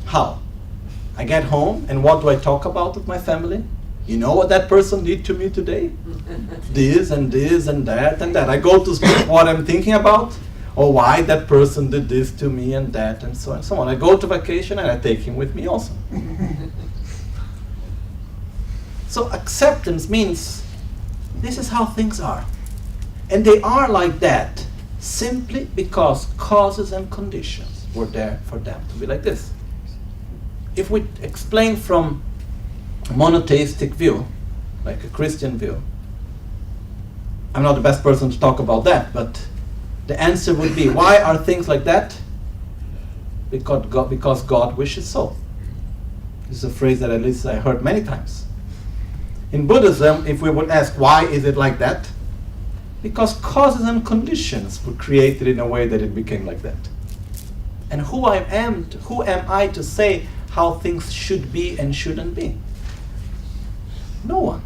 How? I get home, and what do I talk about with my family? You know what that person did to me today? This and this and that and that. I go to speak what I'm thinking about. or why that person did this to me and that and so on and so on. I go to vacation and I take him with me also. So acceptance means this is how things are. And they are like that simply because causes and conditions were there for them to be like this. If we explain from a monotheistic view, like a Christian view, I'm not the best person to talk about that, but the answer would be, why are things like that? Because God wishes so. This is a phrase that at least I heard many times. In Buddhism, if we would ask, why is it like that? Because causes and conditions were created in a way that it became like that. And who am I to say how things should be and shouldn't be? No one.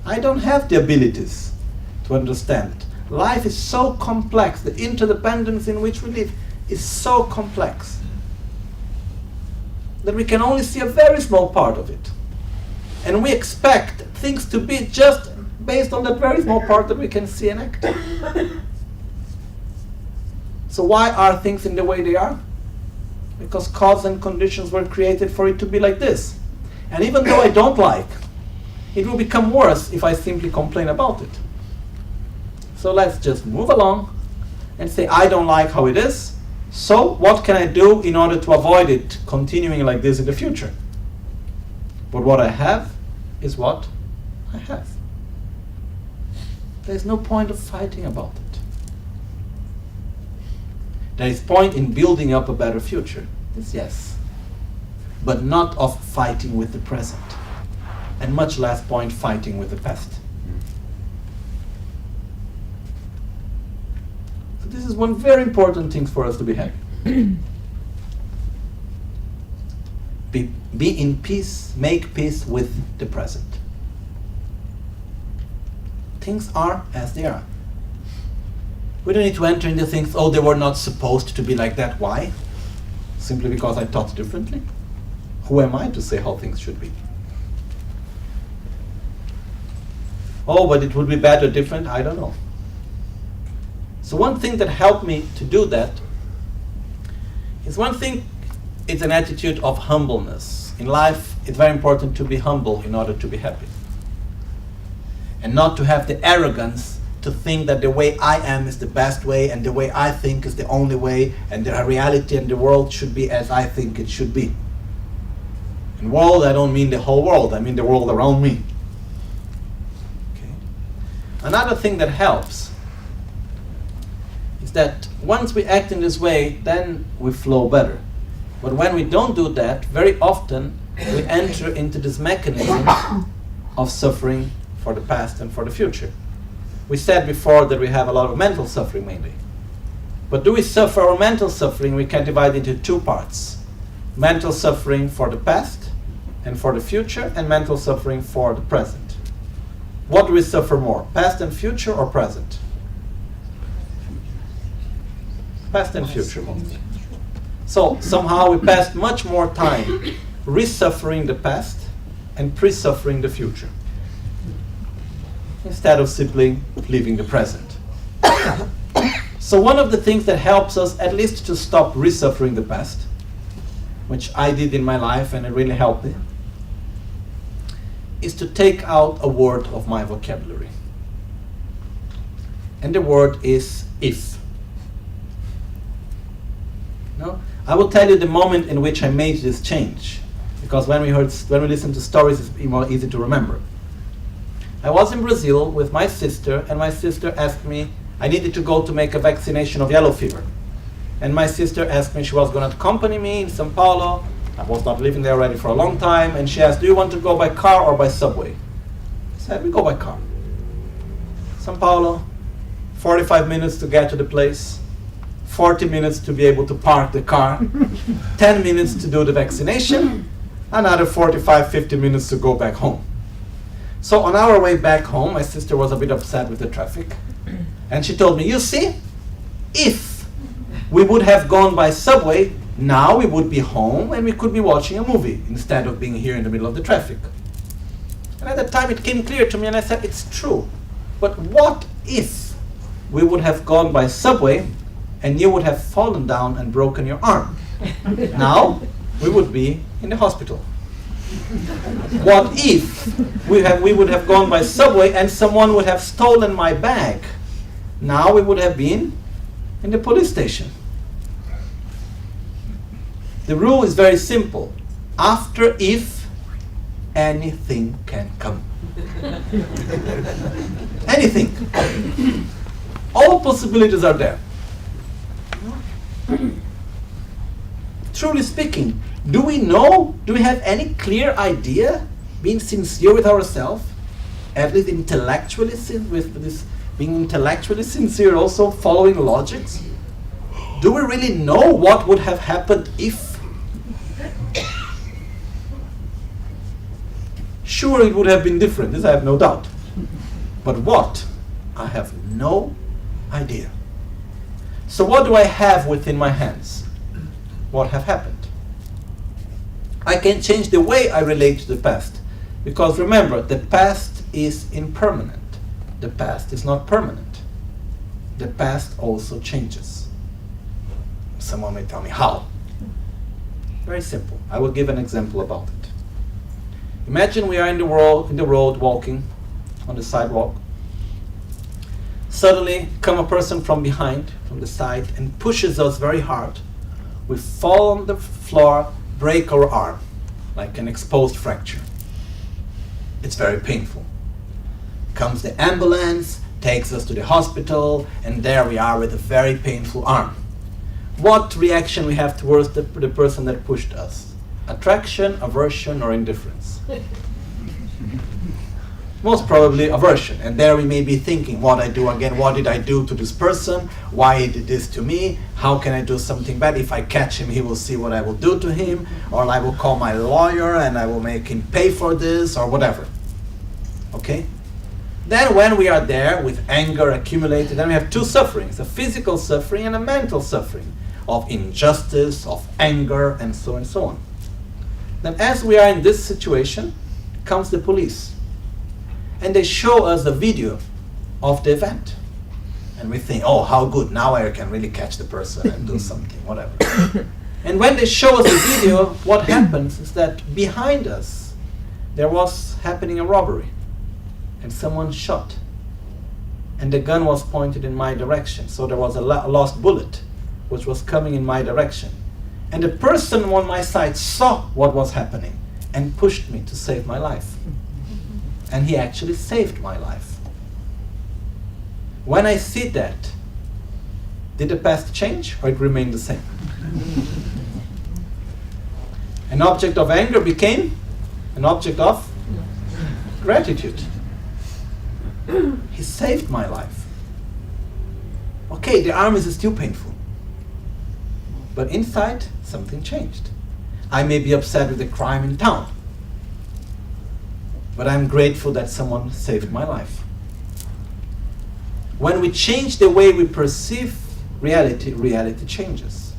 I don't have the abilities to understand it. Life is so complex. The interdependence in which we live is so complex that we can only see a very small part of it. And we expect things to be just based on that very small part that we can see and act. So why are things in the way they are? Because cause and conditions were created for it to be like this. And even though I don't like, it will become worse if I simply complain about it. So let's just move along and say, I don't like how it is, so what can I do in order to avoid it continuing like this in the future? But what I have is what I have. There's no point of fighting about it. There is point in building up a better future, yes, but not of fighting with the present, and much less point fighting with the past. So this is one very important thing for us to be happy. Be in peace, make peace with the present. Things are as they are. We don't need to enter into things, oh, they were not supposed to be like that. Why? Simply because I thought differently? Who am I to say how things should be? Oh, but it would be better, different? I don't know. So one thing that helped me to do that is it's an attitude of humbleness. In life, it's very important to be humble in order to be happy. And not to have the arrogance to think that the way I am is the best way and the way I think is the only way and the reality and the world should be as I think it should be. In world, I don't mean the whole world, I mean the world around me. Okay. Another thing that helps is that once we act in this way, then we flow better. But when we don't do that, very often we enter into this mechanism of suffering for the past and for the future. We said before that we have a lot of mental suffering mainly. But do we suffer our mental suffering? We can divide into two parts. Mental suffering for the past and for the future, and mental suffering for the present. What do we suffer more, past and future or present? Past and future mostly. So somehow we passed much more time re-suffering the past and pre-suffering the future, instead of simply living the present. So one of the things that helps us at least to stop re-suffering the past, which I did in my life and it really helped me, is to take out a word of my vocabulary. And the word is if. No? I will tell you the moment in which I made this change, because when we listen to stories, it's more easy to remember. I was in Brazil with my sister, and my sister asked me, I needed to go to make a vaccination of yellow fever. And my sister asked me, she was going to accompany me in São Paulo. I was not living there already for a long time, and she asked, do you want to go by car or by subway? I said, we go by car. São Paulo, 45 minutes to get to the place, 40 minutes to be able to park the car, 10 minutes to do the vaccination, another 45, 50 minutes to go back home. So on our way back home, my sister was a bit upset with the traffic. And she told me, you see, if we would have gone by subway, now we would be home and we could be watching a movie instead of being here in the middle of the traffic. And at that time it came clear to me and I said, it's true. But what if we would have gone by subway and you would have fallen down and broken your arm. Now, we would be in the hospital. What if we would have gone by subway and someone would have stolen my bag? Now we would have been in the police station. The rule is very simple. After if, anything can come. Anything. All possibilities are there. Truly speaking, do we know? Do we have any clear idea? Being sincere with ourselves, at least intellectually, with this being intellectually sincere, also following logics. Do we really know what would have happened if? Sure, it would have been different. This I have no doubt. But what? I have no idea. So what do I have within my hands? What have happened? I can change the way I relate to the past. Because remember, the past is impermanent. The past is not permanent. The past also changes. Someone may tell me, how? Very simple. I will give an example about it. Imagine we are in the road walking on the sidewalk. Suddenly come a person from behind, from the side, and pushes us very hard. We fall on the floor, break our arm, like an exposed fracture. It's very painful. Comes the ambulance, takes us to the hospital, and there we are with a very painful arm. What reaction we have towards the person that pushed us? Attraction, aversion, or indifference? Most probably aversion. And there we may be thinking, what I do again, what did I do to this person? Why he did this to me? How can I do something bad? If I catch him, he will see what I will do to him, or I will call my lawyer and I will make him pay for this, or whatever. Okay? Then when we are there with anger accumulated, then we have two sufferings, a physical suffering and a mental suffering of injustice, of anger, and so on. Then as we are in this situation, comes the police. And they show us a video of the event. And we think, oh, how good, now I can really catch the person and do something, whatever. And when they show us the video, what happens is that behind us, there was happening a robbery. And someone shot. And the gun was pointed in my direction. So there was a lost bullet, which was coming in my direction. And the person on my side saw what was happening and pushed me to save my life. And he actually saved my life. When I see that, did the past change or it remained the same? An object of anger became an object of gratitude. He saved my life. Okay, the arm is still painful. But inside, something changed. I may be upset with the crime in town. But I'm grateful that someone saved my life. When we change the way we perceive reality, reality changes.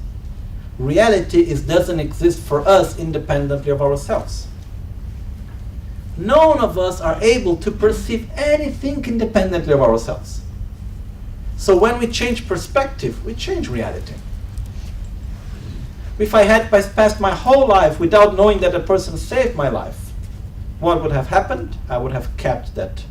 Reality doesn't exist for us independently of ourselves. None of us are able to perceive anything independently of ourselves. So when we change perspective, we change reality. If I had passed my whole life without knowing that a person saved my life, what would have happened? I would have kept that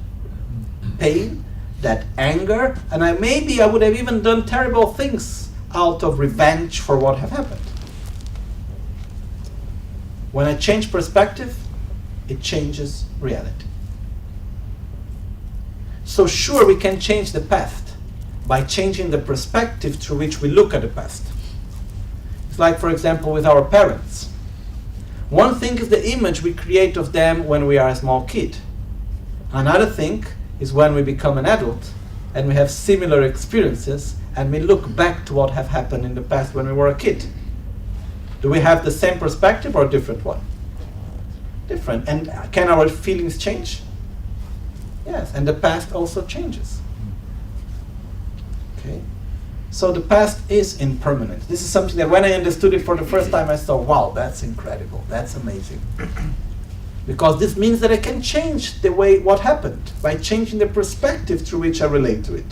pain, that anger, and I would have even done terrible things out of revenge for what have happened. When I change perspective, it changes reality. So sure, we can change the past by changing the perspective through which we look at the past. It's like, for example, with our parents. One thing is the image we create of them when we are a small kid. Another thing is when we become an adult and we have similar experiences and we look back to what have happened in the past when we were a kid. Do we have the same perspective or a different one? Different. And can our feelings change? Yes, and the past also changes. Okay? So the past is impermanent. This is something that when I understood it for the first time, I thought, wow, that's incredible, that's amazing. Because this means that I can change the way what happened by changing the perspective through which I relate to it.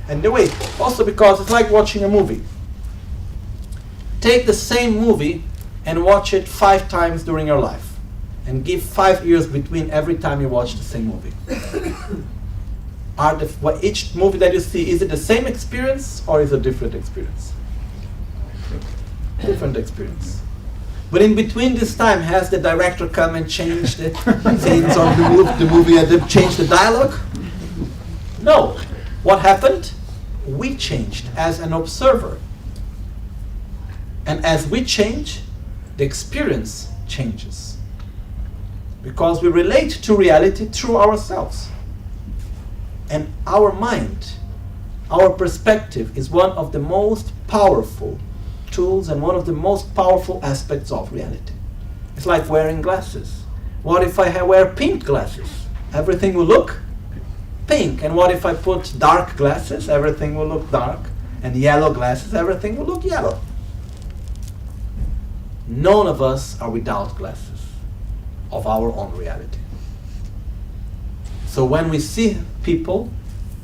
And the way, also because it's like watching a movie. Take the same movie and watch it 5 times during your life. And give 5 years between every time you watch the same movie. Each movie that you see, is it the same experience or is it a different experience? Different experience. But in between this time, has the director come and changed the scenes of the movie and changed the dialogue? No. What happened? We changed as an observer. And as we change, the experience changes. Because we relate to reality through ourselves. And our mind, our perspective is one of the most powerful tools and one of the most powerful aspects of reality. It's like wearing glasses. What if I wear pink glasses? Everything will look pink. And what if I put dark glasses? Everything will look dark. And yellow glasses, everything will look yellow. None of us are without glasses of our own reality. So when we see people,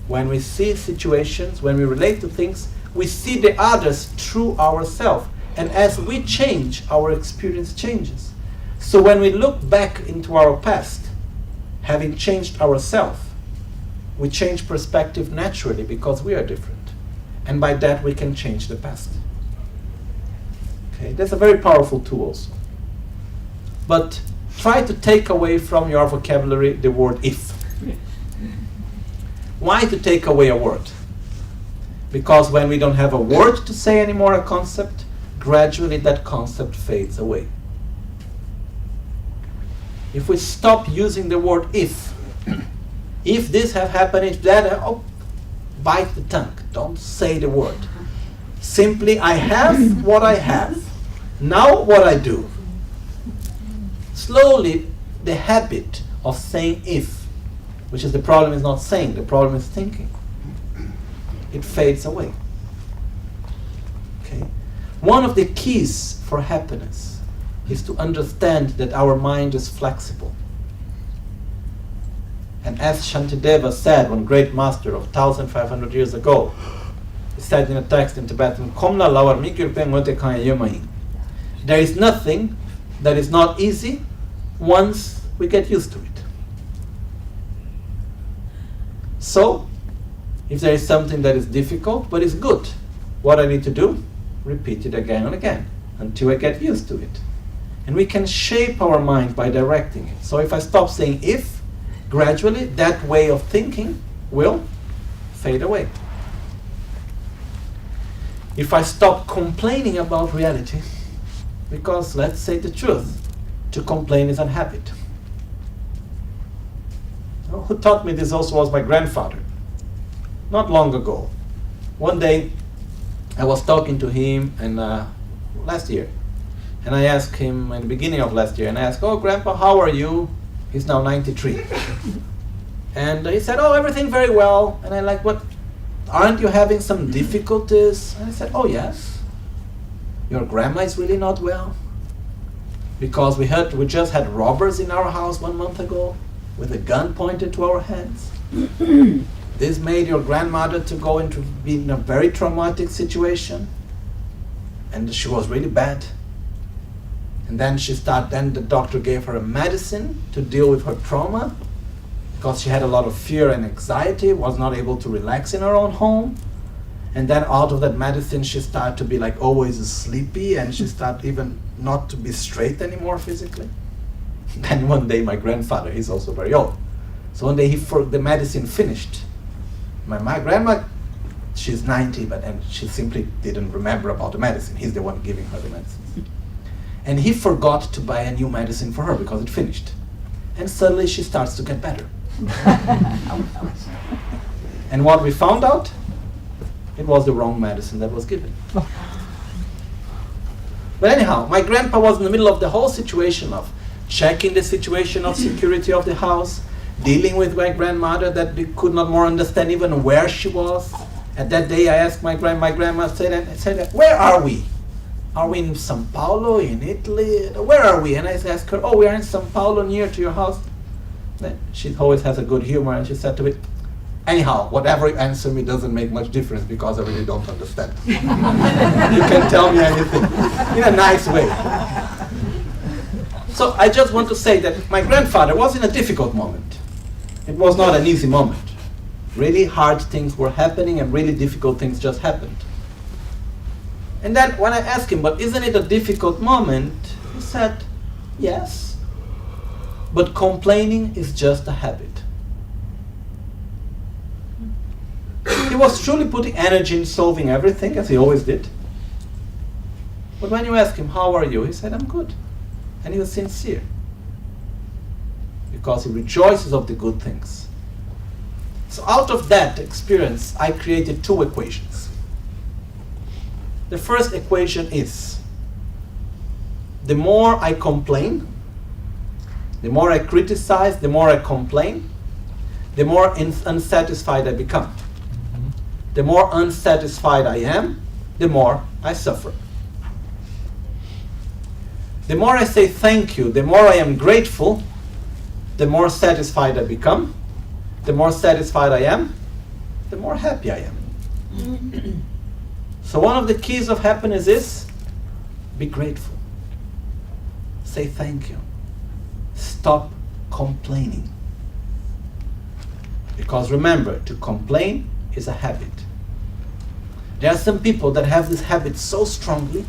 when we see situations, when we relate to things, we see the others through ourselves. And as we change, our experience changes. So when we look back into our past, having changed ourselves, we change perspective naturally because we are different. And by that we can change the past. Okay, that's a very powerful tool also. But try to take away from your vocabulary the word if. Why to take away a word? Because when we don't have a word to say anymore, a concept, gradually that concept fades away. If we stop using the word if this have happened, if that, bite the tongue. Don't say the word. Simply, I have what I have. Now what I do. Slowly, the habit of saying if, which is the problem is not saying, the problem is thinking. It fades away. Okay? One of the keys for happiness is to understand that our mind is flexible. And as Shantideva said, one great master of 1,500 years ago, he said in a text in Tibetan, there is nothing that is not easy once we get used to it. So, if there is something that is difficult but is good, what I need to do? Repeat it again and again until I get used to it. And we can shape our mind by directing it. So if I stop saying if, gradually that way of thinking will fade away. If I stop complaining about reality, because let's say the truth, to complain is a habit. Who taught me this also was my grandfather. Not long ago. One day, I was talking to him last year. And I asked him in the beginning of last year, and I asked, "Oh, Grandpa, how are you?" He's now 93. And he said, "Oh, everything very well." And I like, "What? Aren't you having some difficulties?" And I said, "Oh, yes. Your grandma is really not well. Because we just had robbers in our house 1 month ago with a gun pointed to our heads. This made your grandmother to be in a very traumatic situation. And she was really bad. And then then the doctor gave her a medicine to deal with her trauma because she had a lot of fear and anxiety, was not able to relax in her own home. And then out of that medicine, she started to be like always sleepy, and she started even not to be straight anymore physically. Then one day my grandfather, he's also very old. So one day the medicine finished. My grandma, she's 90, and she simply didn't remember about the medicine. He's the one giving her the medicine. And he forgot to buy a new medicine for her because it finished. And suddenly she starts to get better. And what we found out, it was the wrong medicine that was given. But anyhow, my grandpa was in the middle of the whole situation of checking the situation of security of the house, dealing with my grandmother that we could not more understand even where she was. At that day I asked my grandma said, "Where are we? Are we in São Paulo, in Italy? Where are we?" And I asked her, "Oh, we are in São Paulo, near to your house." Then she always has a good humor, and she said to me, Anyhow, whatever you answer me doesn't make much difference because I really don't understand. You can tell me anything in a nice way. So I just want to say that my grandfather was in a difficult moment. It was not an easy moment. Really hard things were happening and really difficult things just happened. And then when I asked him, but isn't it a difficult moment? He said, yes, but complaining is just a habit. He was truly putting energy in solving everything, as he always did. But when you ask him, how are you? He said, I'm good. And he was sincere. Because he rejoices of the good things. So out of that experience, I created two equations. The first equation is, the more I complain, the more I criticize, the more I complain, the more unsatisfied I become. The more unsatisfied I am, the more I suffer. The more I say thank you, the more I am grateful, the more satisfied I become. The more satisfied I am, the more happy I am. So one of the keys of happiness is be grateful. Say thank you. Stop complaining. Because remember, to complain is a habit. There are some people that have this habit so strongly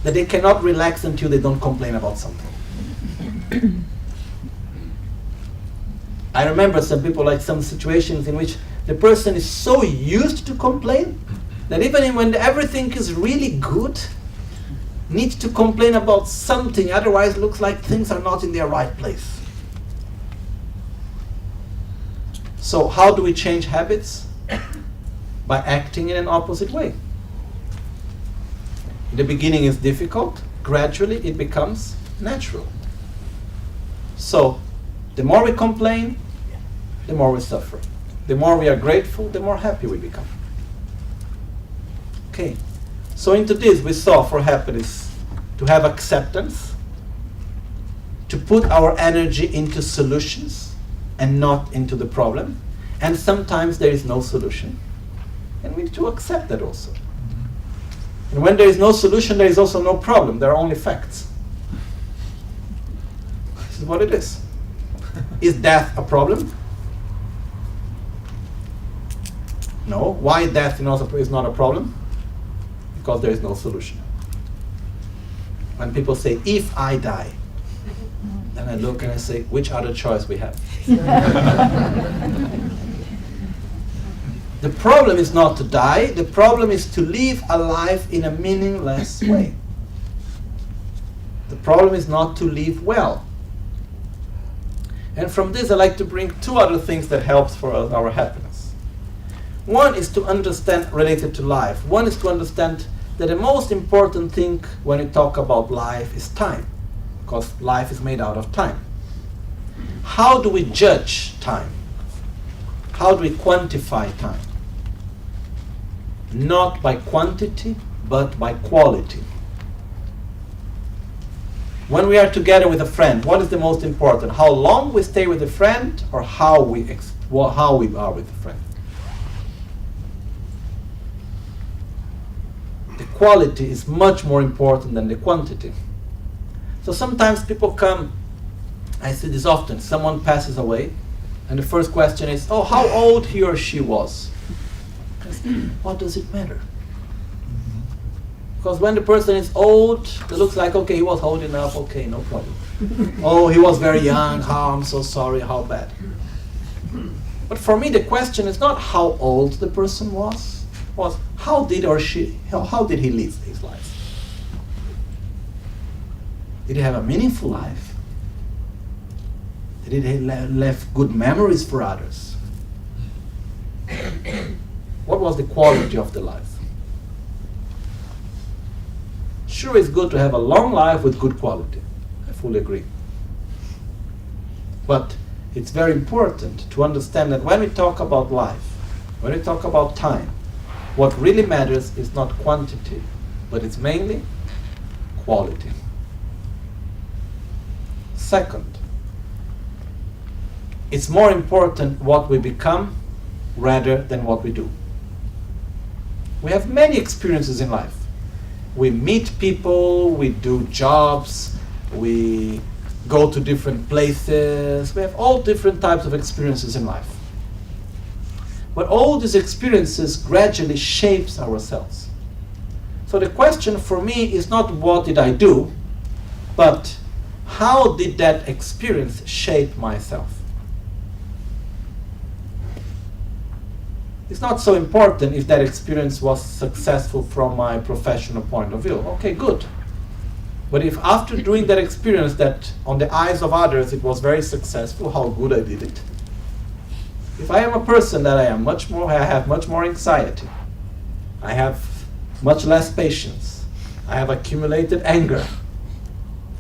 that they cannot relax until they don't complain about something. I remember some people, like some situations in which the person is so used to complain that even when everything is really good, needs to complain about something, otherwise looks like things are not in their right place. So how do we change habits? By acting in an opposite way. In the beginning it's difficult, gradually it becomes natural. So the more we complain, the more we suffer. The more we are grateful, the more happy we become. Okay, so into this we saw for happiness to have acceptance, to put our energy into solutions and not into the problem. And sometimes there is no solution. And we need to accept that also. And when there is no solution, there is also no problem. There are only facts. This is what it is. Is death a problem? No. Why death is not a problem? Because there is no solution. When people say, if I die, then I look and I say, which other choice we have? The problem is not to die, the problem is to live a life in a meaningless way. The problem is not to live well. And from this I like to bring two other things that helps for our happiness. One is to understand, related to life, one is to understand that the most important thing when we talk about life is time. Because life is made out of time. How do we judge time? How do we quantify time? Not by quantity, but by quality. When we are together with a friend, what is the most important? How long we stay with a friend, or how we are with a friend? The quality is much more important than the quantity. So sometimes people come, I see this often, someone passes away, and the first question is, oh, how old he or she was? What does it matter? Because when the person is old, it looks like, okay, he was old enough, okay, no problem. Oh, he was very young, I'm so sorry, how bad. But for me, the question is not how old the person was how did he live his life? Did he have a meaningful life? Did he leave good memories for others? What was the quality of the life? Sure, it's good to have a long life with good quality. I fully agree. But it's very important to understand that when we talk about life, when we talk about time, what really matters is not quantity, but it's mainly quality. Second, it's more important what we become rather than what we do. We have many experiences in life. We meet people, we do jobs, we go to different places, we have all different types of experiences in life. But all these experiences gradually shapes ourselves. So the question for me is not what did I do, but how did that experience shape myself? It's not so important if that experience was successful from my professional point of view. Okay, good. But if after doing that experience that on the eyes of others it was very successful, how good I did it. If I am a person that I have much more anxiety, I have much less patience, I have accumulated anger,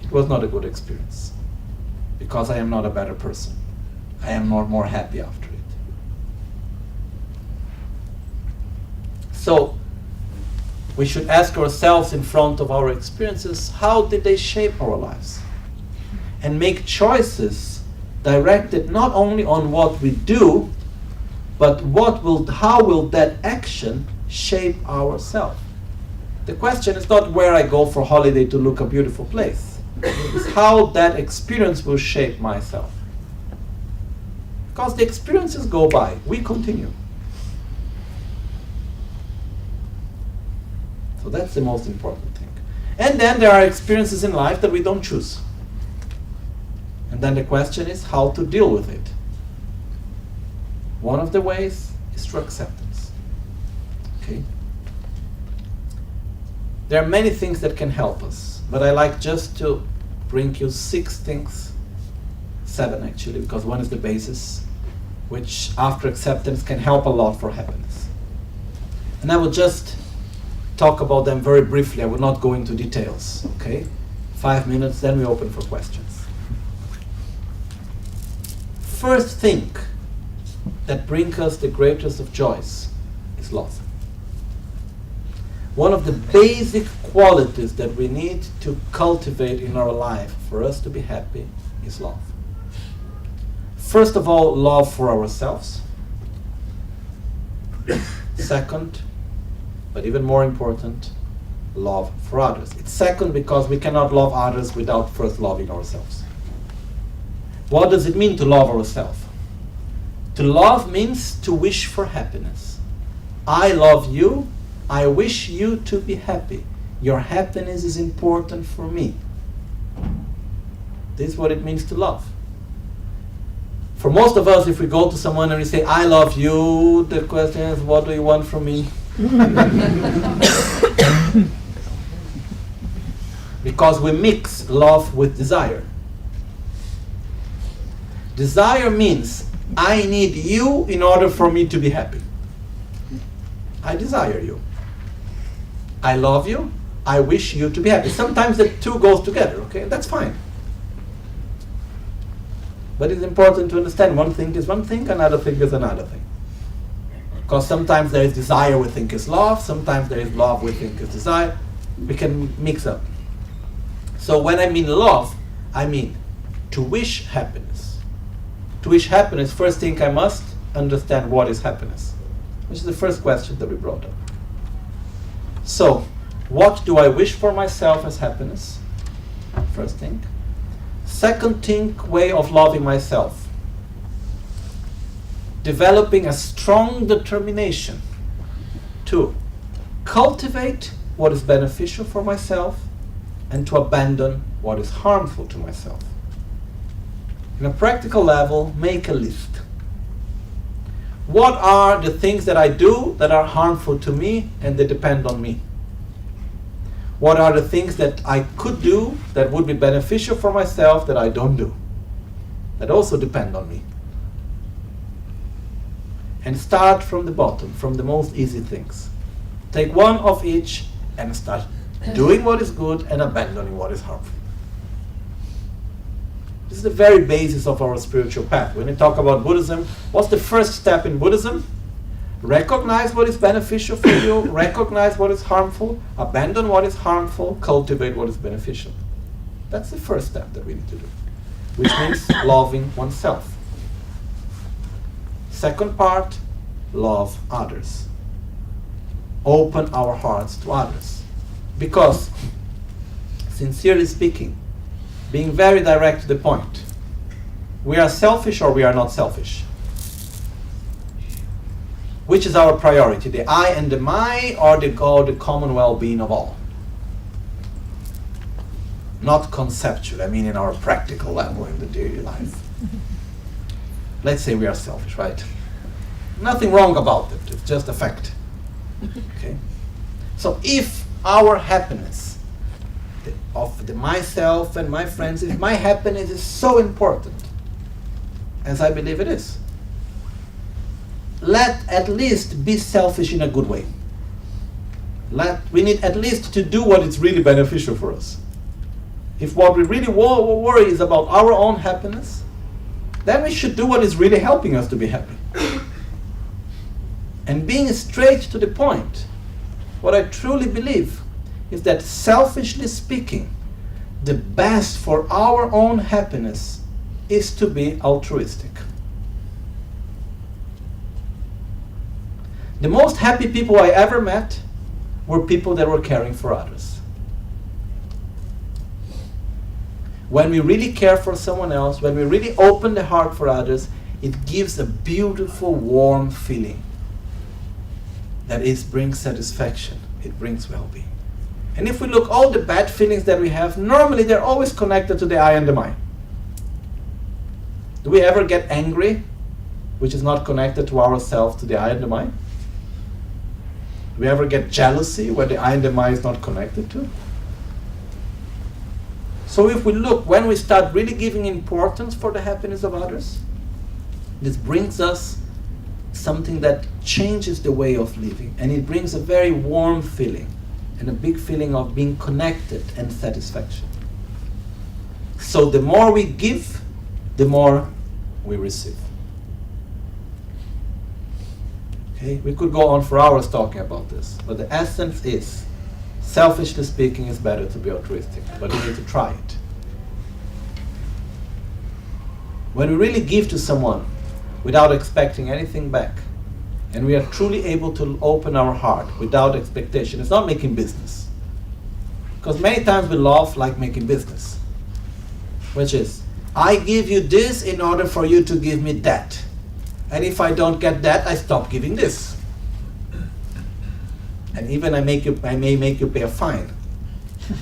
it was not a good experience. Because I am not a better person. I am not more happy after it. So, we should ask ourselves in front of our experiences, how did they shape our lives? And make choices directed not only on what we do, but how will that action shape ourselves? The question is not where I go for holiday to look a beautiful place. It's how that experience will shape myself. Because the experiences go by, we continue. So that's the most important thing. And then there are experiences in life that we don't choose. And then the question is how to deal with it. One of the ways is through acceptance. Okay? There are many things that can help us, but I like just to bring you 6 things, 7 actually, because one is the basis, which after acceptance can help a lot for happiness. And I will just talk about them very briefly. I will not go into details, okay? 5 minutes, then we open for questions. First thing that brings us the greatest of joys is love. One of the basic qualities that we need to cultivate in our life for us to be happy is love. First of all, love for ourselves. Second, but even more important, love for others. It's second because we cannot love others without first loving ourselves. What does it mean to love ourselves? To love means to wish for happiness. I love you. I wish you to be happy. Your happiness is important for me. This is what it means to love. For most of us, if we go to someone and we say, I love you, the question is, what do you want from me? Because we mix love with desire. Desire means I need you in order for me to be happy. I desire you. I love you. I wish you to be happy. Sometimes the two goes together, okay? That's fine. But it's important to understand one thing is one thing, another thing is another thing. Because sometimes there is desire we think is love, sometimes there is love we think is desire. We can mix up. So when I mean love, I mean to wish happiness. To wish happiness, first thing I must understand what is happiness, which is the first question that we brought up. So, what do I wish for myself as happiness? First thing. Second thing, way of loving myself. Developing a strong determination to cultivate what is beneficial for myself and to abandon what is harmful to myself. In a practical level, make a list. What are the things that I do that are harmful to me and they depend on me? What are the things that I could do that would be beneficial for myself that I don't do? That also depend on me. And start from the bottom, from the most easy things. Take one of each and start doing what is good and abandoning what is harmful. This is the very basis of our spiritual path. When we talk about Buddhism, what's the first step in Buddhism? Recognize what is beneficial for you, recognize what is harmful, abandon what is harmful, cultivate what is beneficial. That's the first step that we need to do, which means loving oneself. Second part, love others. Open our hearts to others. Because, sincerely speaking, being very direct to the point, we are selfish or we are not selfish? Which is our priority, the I and the my, or the common well-being of all? Not conceptual, I mean in our practical level in the daily life. Let's say we are selfish, right? Nothing wrong about it, it's just a fact. Okay? So if our happiness, of the myself and my friends, if my happiness is so important, as I believe it is, let at least be selfish in a good way. We need at least to do what is really beneficial for us. If what we really worry is about our own happiness, then we should do what is really helping us to be happy. And being straight to the point, what I truly believe is that, selfishly speaking, the best for our own happiness is to be altruistic. The most happy people I ever met were people that were caring for others. When we really care for someone else, when we really open the heart for others, it gives a beautiful, warm feeling that brings satisfaction, it brings well-being. And if we look all the bad feelings that we have, normally they're always connected to the I and the my. Do we ever get angry, which is not connected to ourselves, to the I and the my? Do we ever get jealousy, where the I and the my is not connected to? So if we look, when we start really giving importance for the happiness of others, this brings us something that changes the way of living, and it brings a very warm feeling and a big feeling of being connected and satisfaction. So the more we give, the more we receive. Okay? We could go on for hours talking about this, but the essence is, selfishly speaking, it's better to be altruistic, but you need to try it. When we really give to someone without expecting anything back, and we are truly able to open our heart without expectation, it's not making business. Because many times we love like making business, which is, I give you this in order for you to give me that. And if I don't get that, I stop giving this. And even I may make you pay a fine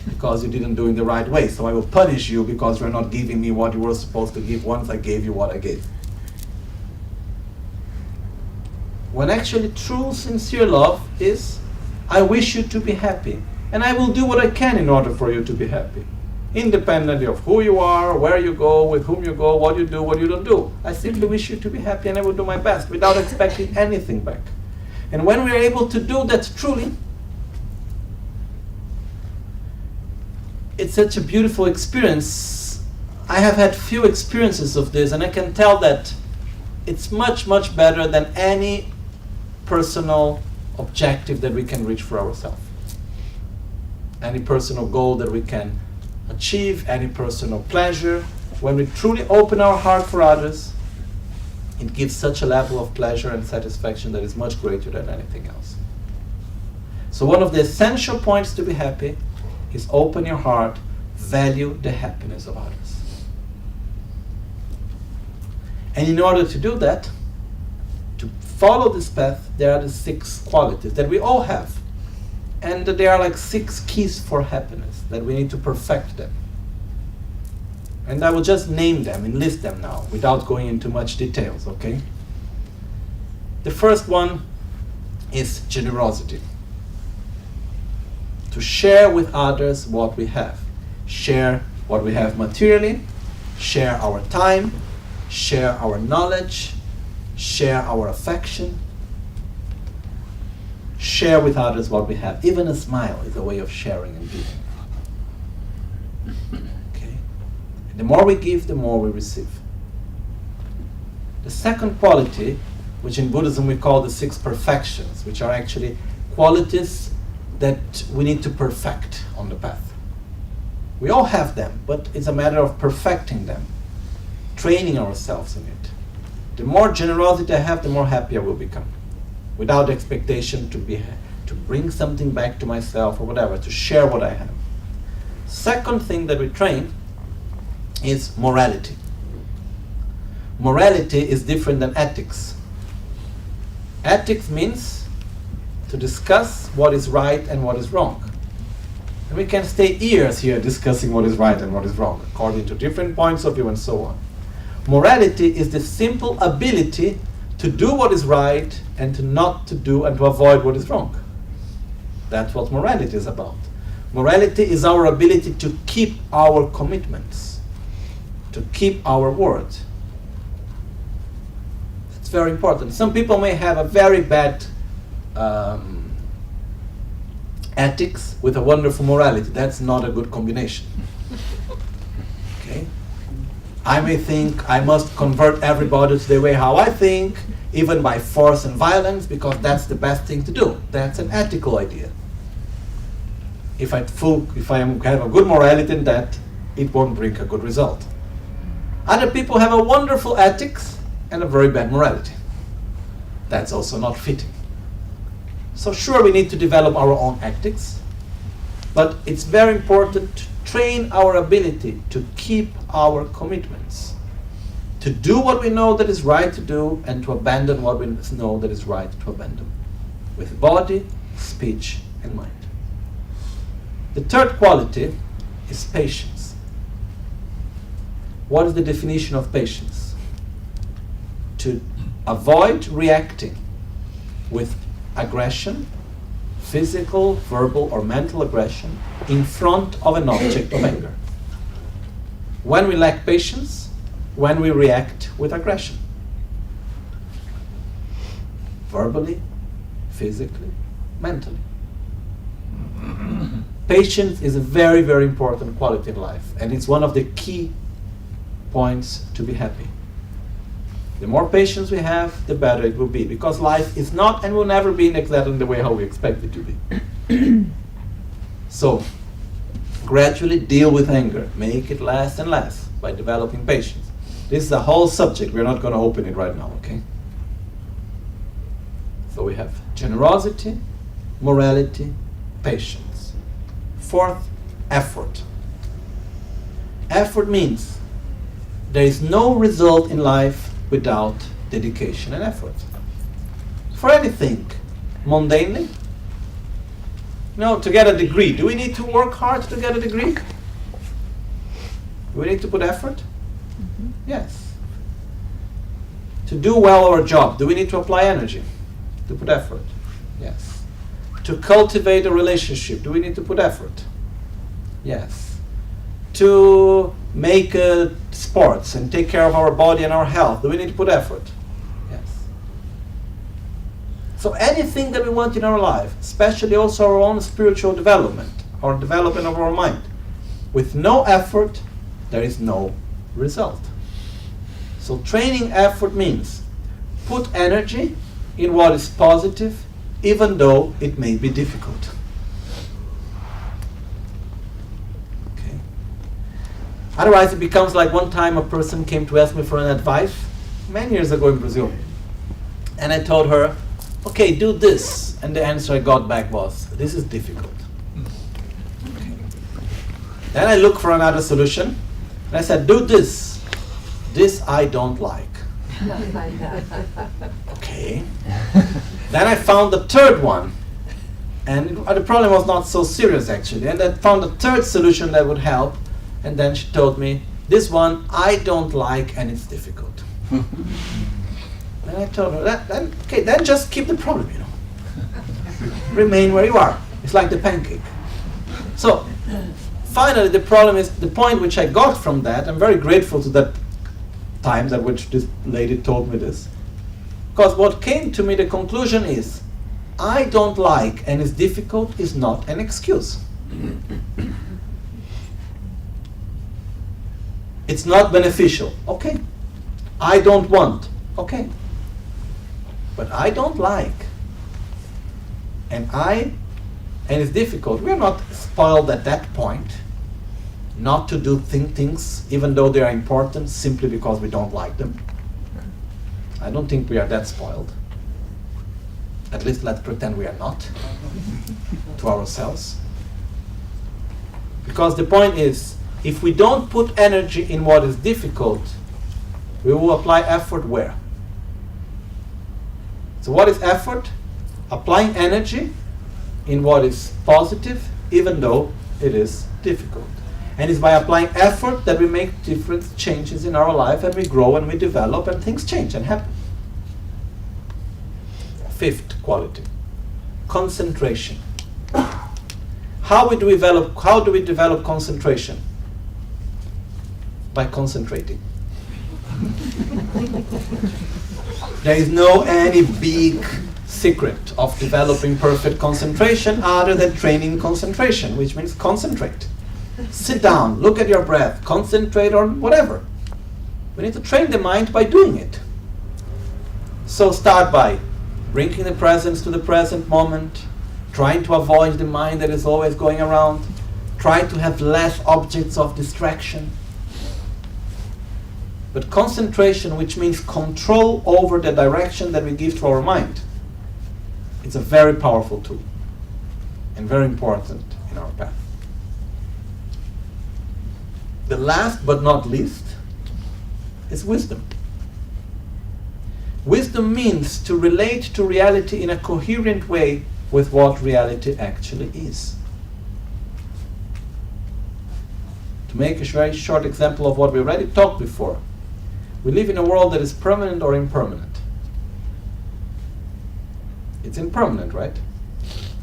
because you didn't do it the right way. So I will punish you because you're not giving me what you were supposed to give once I gave you what I gave. When actually true, sincere love is, I wish you to be happy, and I will do what I can in order for you to be happy. Independently of who you are, where you go, with whom you go, what you do, what you don't do. I simply wish you to be happy, and I will do my best without expecting anything back. And when we are able to do that truly, it's such a beautiful experience. I have had few experiences of this, and I can tell that it's much, much better than any personal objective that we can reach for ourselves. Any personal goal that we can achieve, any personal pleasure. When we truly open our heart for others, it gives such a level of pleasure and satisfaction that is much greater than anything else. So one of the essential points to be happy is open your heart, value the happiness of others. And in order to do that, to follow this path, there are the 6 qualities that we all have. And there are like 6 keys for happiness that we need to perfect them. And I will just name them and list them now without going into much details, okay? The first one is generosity. To share with others what we have. Share what we have materially, share our time, share our knowledge, share our affection. Share with others what we have. Even a smile is a way of sharing and giving. Okay? And the more we give, the more we receive. The second quality, which in Buddhism we call the 6 perfections, which are actually qualities that we need to perfect on the path. We all have them, but it's a matter of perfecting them, training ourselves in it. The more generosity I have, the more happy I will become. without expectation to bring something back to myself or whatever, to share what I have. Second thing that we train is morality. Morality is different than ethics. Ethics means to discuss what is right and what is wrong. And we can stay years here discussing what is right and what is wrong, according to different points of view and so on. Morality is the simple ability to do what is right and to not to do and to avoid what is wrong. That's what morality is about. Morality is our ability to keep our commitments, to keep our word. It's very important. Some people may have a very bad ethics with a wonderful morality. That's not a good combination. Okay? I may think I must convert everybody to the way how I think, even by force and violence, because that's the best thing to do. That's an ethical idea. If I have a good morality in that, it won't bring a good result. Other people have a wonderful ethics and a very bad morality. That's also not fitting. So sure, we need to develop our own ethics, but it's very important to train our ability to keep our commitments, to do what we know that is right to do and to abandon what we know that is right to abandon, with body, speech, and mind. The third quality is patience. What is the definition of patience? To avoid reacting with aggression, physical, verbal, or mental aggression in front of an object of anger. When we lack patience, when we react with aggression. Verbally, physically, mentally. Patience is a very, very important quality in life, and it's one of the key points to be happy. The more patience we have, the better it will be, because life is not and will never be exactly the way how we expect it to be. So, gradually deal with anger. Make it less and less by developing patience. This is a whole subject. We're not going to open it right now, okay? So we have generosity, morality, patience. Fourth, effort. Effort means there is no result in life without dedication and effort. For anything, mundanely, to get a degree, do we need to work hard to get a degree? Do we need to put effort? Mm-hmm. Yes. To do well our job, do we need to apply energy? To put effort? Yes. To cultivate a relationship, do we need to put effort? Yes. To make sports and take care of our body and our health, do we need to put effort? Yes. So anything that we want in our life, especially also our own spiritual development, or development of our mind, with no effort, there is no result. So training effort means put energy in what is positive, even though it may be difficult. Okay. Otherwise it becomes like one time a person came to ask me for an advice many years ago in Brazil. And I told her, okay, do this. And the answer I got back was, this is difficult. Okay. Then I looked for another solution. And I said, do this. This I don't like. Okay. Then I found the third one. And the problem was not so serious actually. And I found a third solution that would help. And then she told me, this one I don't like and it's difficult. And I told her, then just keep the problem, Remain where you are. It's like the pancake. So, finally the problem is, the point which I got from that, I'm very grateful to that time that which this lady told me this. Because what came to me, the conclusion is, I don't like and it's difficult is not an excuse. It's not beneficial. Okay. I don't want. Okay. But I don't like. And it's difficult. We're not spoiled at that point not to do things even though they are important simply because we don't like them. I don't think we are that spoiled. At least let's pretend we are not, to ourselves. Because the point is, if we don't put energy in what is difficult, we will apply effort where? So what is effort? Applying energy in what is positive, even though it is difficult. And it's by applying effort that we make different changes in our life, and we grow and we develop and things change and happen. Fifth quality, concentration. How do we develop concentration? By concentrating. There is no any big secret of developing perfect concentration other than training concentration, which means concentrate. Sit down, look at your breath, concentrate on whatever. We need to train the mind by doing it. So start by bringing the presence to the present moment, trying to avoid the mind that is always going around, try to have less objects of distraction. But concentration, which means control over the direction that we give to our mind, it's a very powerful tool and very important in our path. The last but not least is wisdom. Wisdom means to relate to reality in a coherent way with what reality actually is. To make a very short example of what we already talked before, we live in a world that is permanent or impermanent. It's impermanent, right?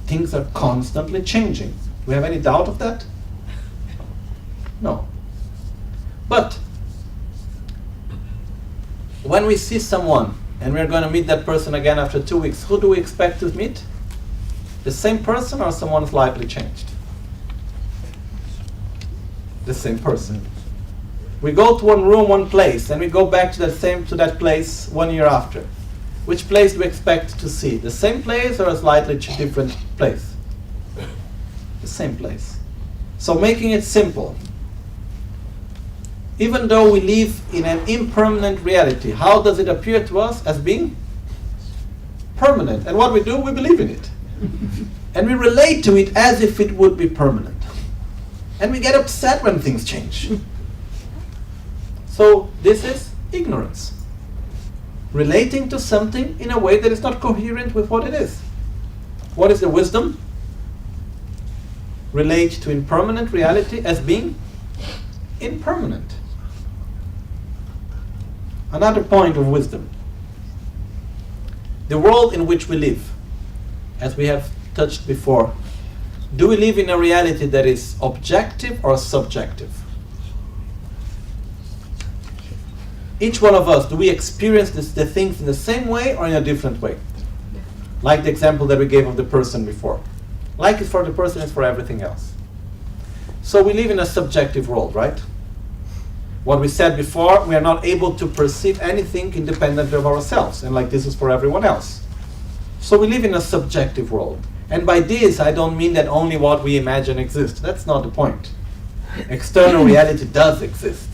Things are constantly changing. Do we have any doubt of that? No. But when we see someone and we're going to meet that person again after 2 weeks, who do we expect to meet? The same person or someone slightly changed? The same person. We go to one room, one place, and we go back to that place 1 year after. Which place do we expect to see? The same place or a slightly different place? The same place. So making it simple. Even though we live in an impermanent reality, how does it appear to us as being permanent? And what we do, we believe in it. And we relate to it as if it would be permanent. And we get upset when things change. So this is ignorance. Relating to something in a way that is not coherent with what it is. What is the wisdom? Relate to impermanent reality as being impermanent. Another point of wisdom. The world in which we live, as we have touched before, do we live in a reality that is objective or subjective? Each one of us, do we experience the things in the same way or in a different way? Like the example that we gave of the person before. Like it's for the person, it's for everything else. So we live in a subjective world, right? What we said before, we are not able to perceive anything independently of ourselves, and like this is for everyone else. So we live in a subjective world. And by this, I don't mean that only what we imagine exists. That's not the point. External reality does exist.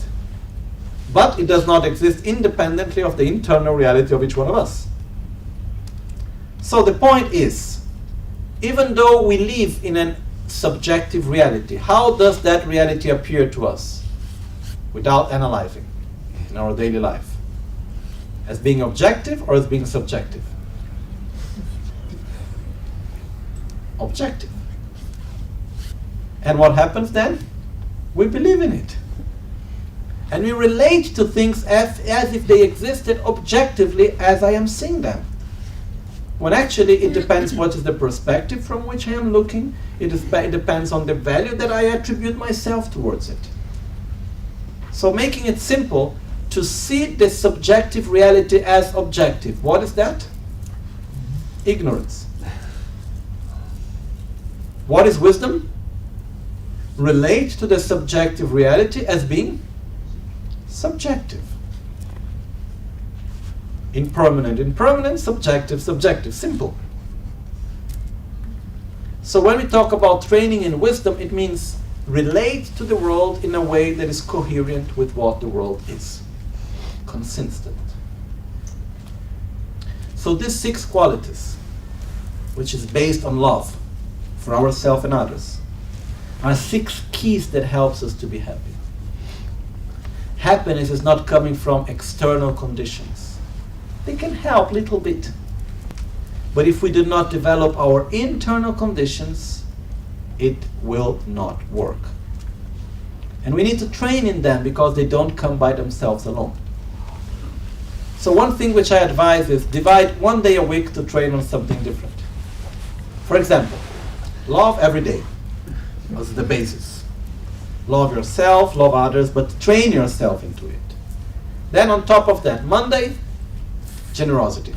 But it does not exist independently of the internal reality of each one of us. So the point is, even though we live in a subjective reality, how does that reality appear to us without analyzing in our daily life? As being objective or as being subjective? Objective. And what happens then? We believe in it. And we relate to things as if they existed objectively as I am seeing them. When actually it depends what is the perspective from which I am looking. It depends on the value that I attribute myself towards it. So making it simple, to see the subjective reality as objective. What is that? Ignorance. What is wisdom? Relate to the subjective reality as being subjective. Impermanent, subjective, simple. So when we talk about training in wisdom, it means relate to the world in a way that is coherent with what the world is. Consistent. So these 6 qualities, which is based on love for ourselves and others, are 6 keys that helps us to be happy. Happiness is not coming from external conditions. They can help a little bit. But if we do not develop our internal conditions, it will not work. And we need to train in them because they don't come by themselves alone. So one thing which I advise is divide 1 day a week to train on something different. For example, love every day. That's the basis. Love yourself, love others, but train yourself into it. Then on top of that, Monday, generosity.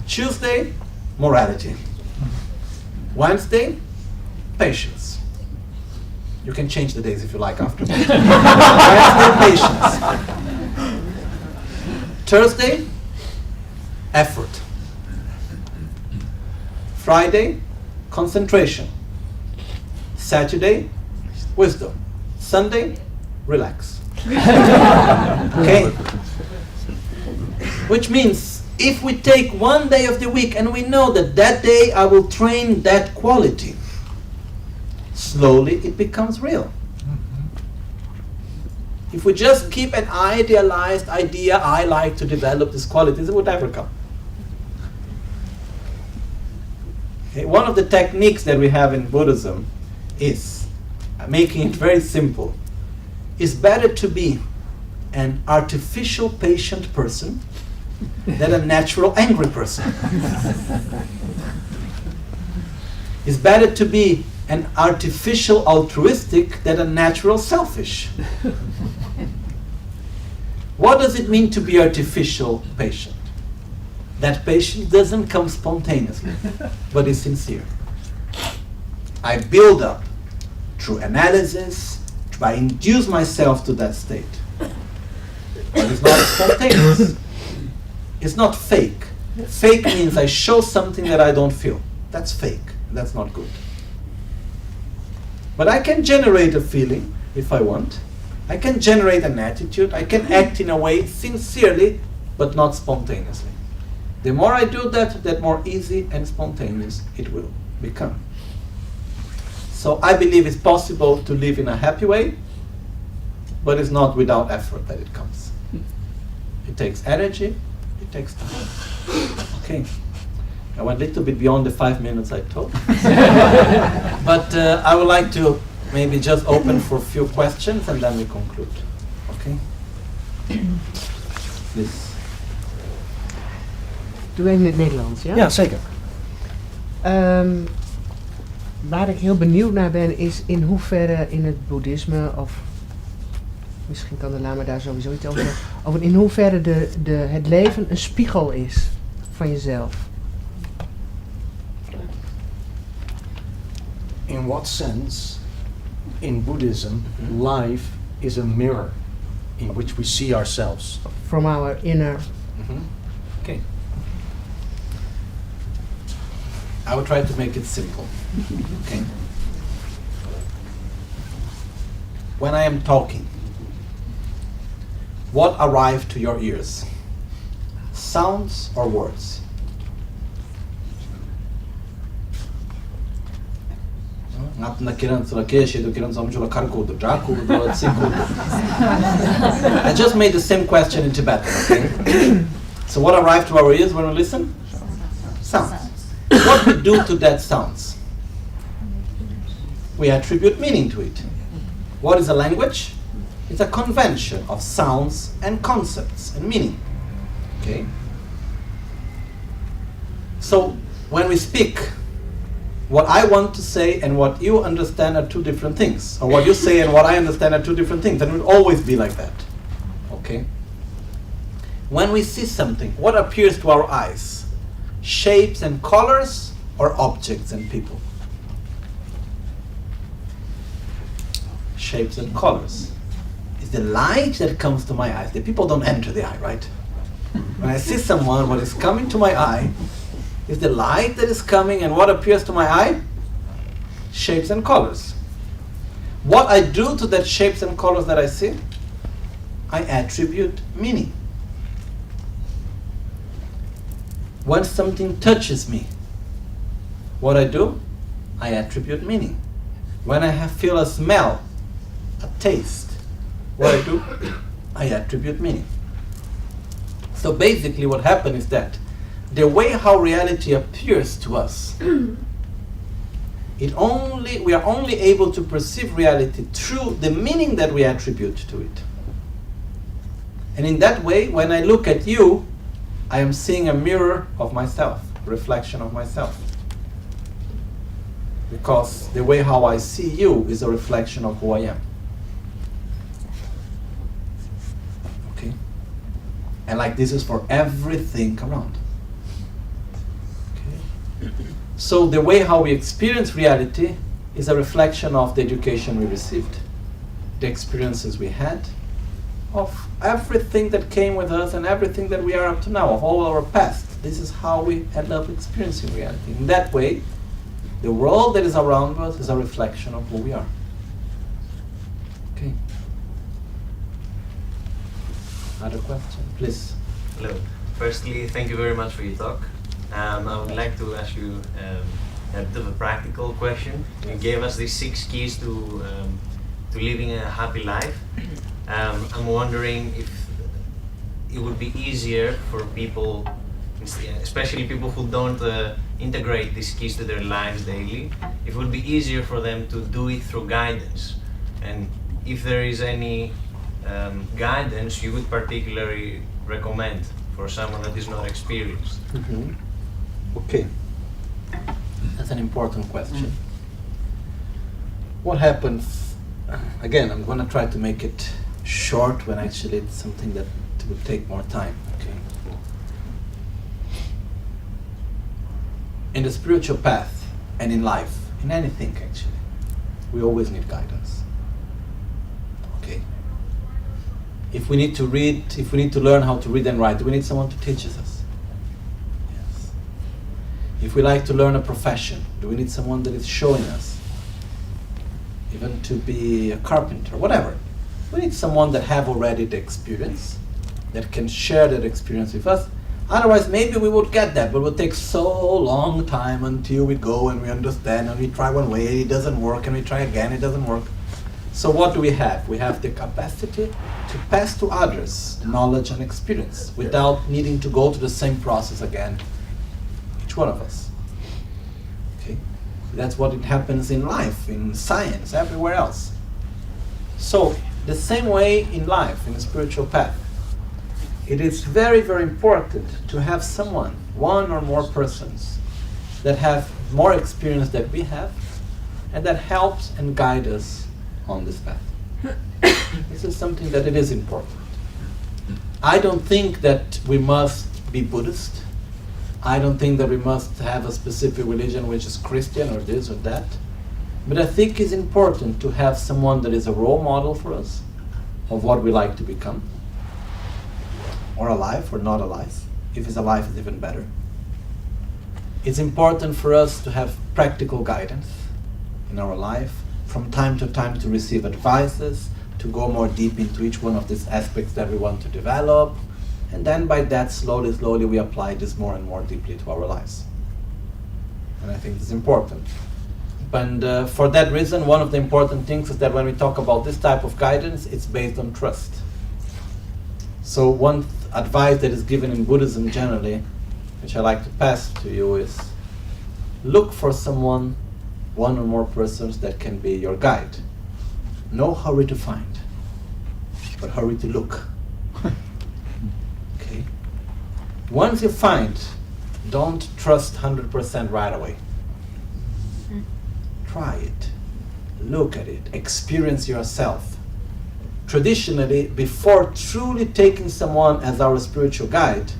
Tuesday, morality. Wednesday, patience. You can change the days if you like after. Wednesday, patience. Thursday, effort. Friday, concentration. Saturday, wisdom. Sunday, relax. Okay? Which means if we take 1 day of the week and we know that that day I will train that quality, slowly it becomes real. If we just keep an idealized idea, I like to develop these qualities, it would never come. Okay, one of the techniques that we have in Buddhism is making it very simple. It's better to be an artificial patient person than a natural angry person. It's better to be an artificial altruistic than a natural selfish. What does it mean to be artificial patient? That patience doesn't come spontaneously, but is sincere. I build up through analysis, I induce myself to that state. But it's not spontaneous. It's not fake. Fake means I show something that I don't feel. That's fake. That's not good. But I can generate a feeling if I want. I can generate an attitude. I can act in a way sincerely, but not spontaneously. The more I do that, the more easy and spontaneous it will become. So I believe it's possible to live in a happy way, but it's not without effort that it comes. It takes energy, it takes time. Okay. I went a little bit beyond the 5 minutes I told. But I would like to maybe just open for a few questions and then we conclude. Okay? Please. Doe even in het Nederlands, ja? Ja, zeker. Waar ik heel benieuwd naar ben, is in hoeverre in het boeddhisme, of misschien kan de lama daar sowieso iets over zeggen, over in hoeverre het leven een spiegel is van jezelf. In what sense, in Buddhism, life is a mirror in which we see ourselves. From our inner. Okay. I will try to make it simple. Okay. When I am talking, what arrive to your ears? Sounds or words? I just made the same question in Tibetan, okay? So what arrived to our ears when we listen? Sounds. What we do to that sounds? We attribute meaning to it. What is a language? It's a convention of sounds and concepts and meaning. Okay? So when we speak, what I want to say and what you understand are 2 different things. Or what you say and what I understand are 2 different things. And it will always be like that. Okay? When we see something, what appears to our eyes? Shapes and colors or objects and people? Shapes and colors. It's the light that comes to my eyes. The people don't enter the eye, right? When I see someone, what is coming to my eye is the light that is coming, and what appears to my eye? Shapes and colors. What I do to that shapes and colors that I see? I attribute meaning. When something touches me, what I do? I attribute meaning. When I feel a smell, a taste, what I do? I attribute meaning. So basically what happens is that the way how reality appears to us, we are only able to perceive reality through the meaning that we attribute to it. And in that way, when I look at you, I am seeing a mirror of myself, a reflection of myself. Because the way how I see you is a reflection of who I am. Okay? And like this is for everything around. Okay? So the way how we experience reality is a reflection of the education we received, the experiences we had, of everything that came with us and everything that we are up to now, of all our past. This is how we end up experiencing reality. In that way, the world that is around us is a reflection of who we are. Okay. Other question, please. Hello. Firstly, thank you very much for your talk. I would like to ask you a bit of a practical question. You gave us these 6 keys to living a happy life. I'm wondering if it would be easier for people, especially people who don't integrate these keys to their lives daily, if it would be easier for them to do it through guidance. And if there is any guidance you would particularly recommend for someone that is not experienced. Mm-hmm. Okay. That's an important question. What happens, again, I'm going to try to make it short when actually it's something that would take more time. Okay. In the spiritual path and in life, in anything actually, we always need guidance. Okay. If we need to read, if we need to learn how to read and write, we need someone to teach us. Yes. If we like to learn a profession, do we need someone that is showing us? Even to be a carpenter, whatever. We need someone that have already the experience, that can share that experience with us. Otherwise, maybe we would get that, but it would take so long time until we go and we understand and we try one way, it doesn't work, and we try again, it doesn't work. So what do we have? We have the capacity to pass to others knowledge and experience without needing to go through the same process again, each one of us. Okay? That's what it happens in life, in science, everywhere else. So, the same way in life, in the spiritual path, it is very, very important to have someone, one or more persons, that have more experience than we have, and that helps and guides us on this path. This is something that it is important. I don't think that we must be Buddhist. I don't think that we must have a specific religion which is Christian or this or that. But I think it's important to have someone that is a role model for us of what we like to become, or alive or not alive. If it's alive, it's even better. It's important for us to have practical guidance in our life, from time to time to receive advices, to go more deep into each one of these aspects that we want to develop, and then by that, slowly, slowly, we apply this more and more deeply to our lives. And I think it's important. And for that reason, one of the important things is that when we talk about this type of guidance, it's based on trust. So one advice that is given in Buddhism generally, which I like to pass to you, is look for someone, one or more persons that can be your guide. No hurry to find, but hurry to look. Okay. Once you find, don't trust 100% right away. Try it, look at it, experience yourself. Traditionally, before truly taking someone as our spiritual guide,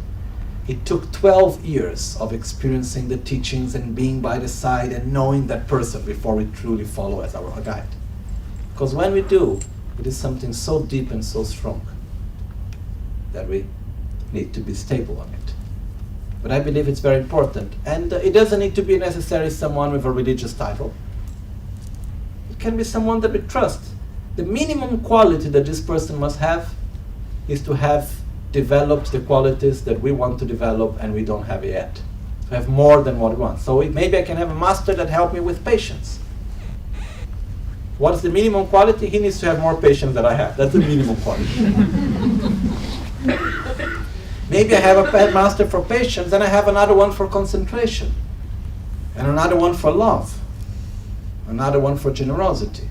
it took 12 years of experiencing the teachings and being by the side and knowing that person before we truly follow as our guide. Because when we do, it is something so deep and so strong that we need to be stable on it. But I believe it's very important. And it doesn't need to be necessarily someone with a religious title. It can be someone that we trust. The minimum quality that this person must have is to have develop the qualities that we want to develop and we don't have yet. To have more than what we want. So maybe I can have a master that help me with patience. What's the minimum quality? He needs to have more patience than I have. That's the minimum quality. Maybe I have a master for patience, then I have another one for concentration, and another one for love, another one for generosity.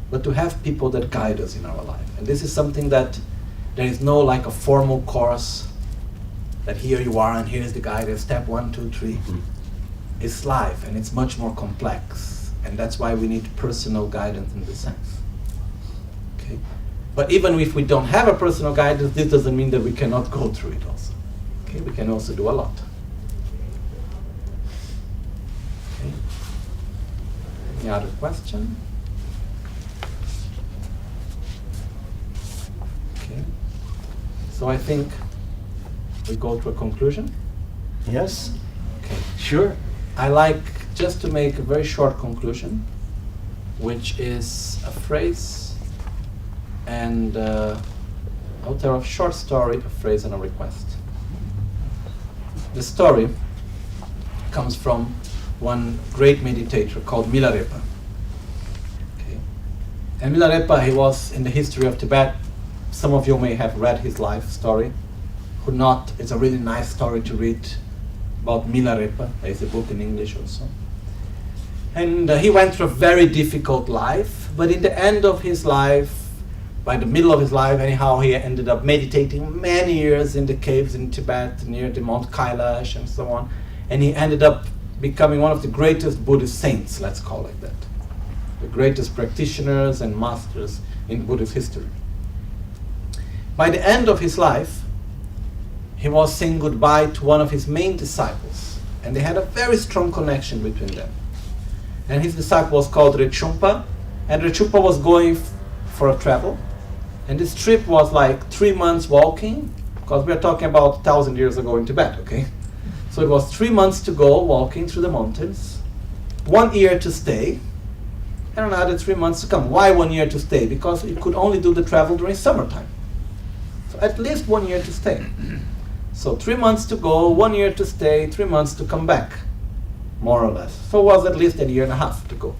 But to have people that guide us in our life. And this is something that there is no like a formal course that here you are and here's the guidance, step 1, 2, 3. It's life and it's much more complex. And that's why we need personal guidance in this sense. Okay? But even if we don't have a personal guidance, this doesn't mean that we cannot go through it also. Okay? We can also do a lot. Okay? Any other question? Okay. So I think we go to a conclusion. Yes? Okay. Sure. I like just to make a very short conclusion, which is a phrase and I'll tell a short story, a phrase and a request. The story comes from one great meditator called Milarepa. Okay. And Milarepa, he was in the history of Tibet. Some of you may have read his life story. Who not, it's a really nice story to read about Milarepa. There's a book in English also. And he went through a very difficult life, but in the end of his life, by the middle of his life anyhow, he ended up meditating many years in the caves in Tibet, near the Mount Kailash and so on. And he ended up becoming one of the greatest Buddhist saints, let's call it that. The greatest practitioners and masters in Buddhist history. By the end of his life, he was saying goodbye to one of his main disciples, and they had a very strong connection between them. And his disciple was called Rechungpa, and Rechungpa was going for a travel, and this trip was like 3 months walking, because we are talking about 1,000 years ago in Tibet, okay? So it was 3 months to go walking through the mountains, 1 year to stay, and another 3 months to come. Why 1 year to stay? Because you could only do the travel during summertime. So at least 1 year to stay. So 3 months to go, 1 year to stay, 3 months to come back, more or less. So it was at least a year and a half to go.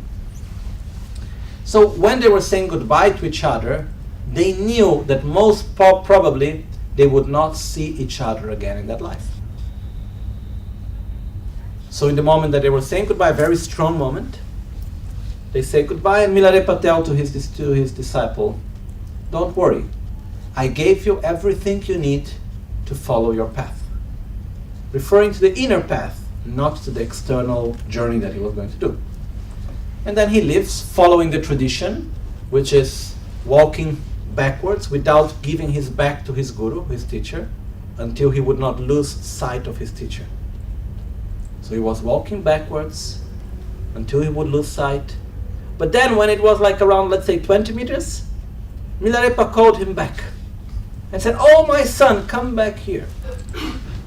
So when they were saying goodbye to each other, they knew that most probably they would not see each other again in that life. So in the moment that they were saying goodbye, a very strong moment, they say goodbye, and Milarepa tells to his disciple, don't worry, I gave you everything you need to follow your path. Referring to the inner path, not to the external journey that he was going to do. And then he lives following the tradition, which is walking backwards without giving his back to his guru, his teacher, until he would not lose sight of his teacher. So he was walking backwards until he would lose sight. But then when it was like around, let's say 20 meters, Milarepa called him back and said, oh my son, come back here.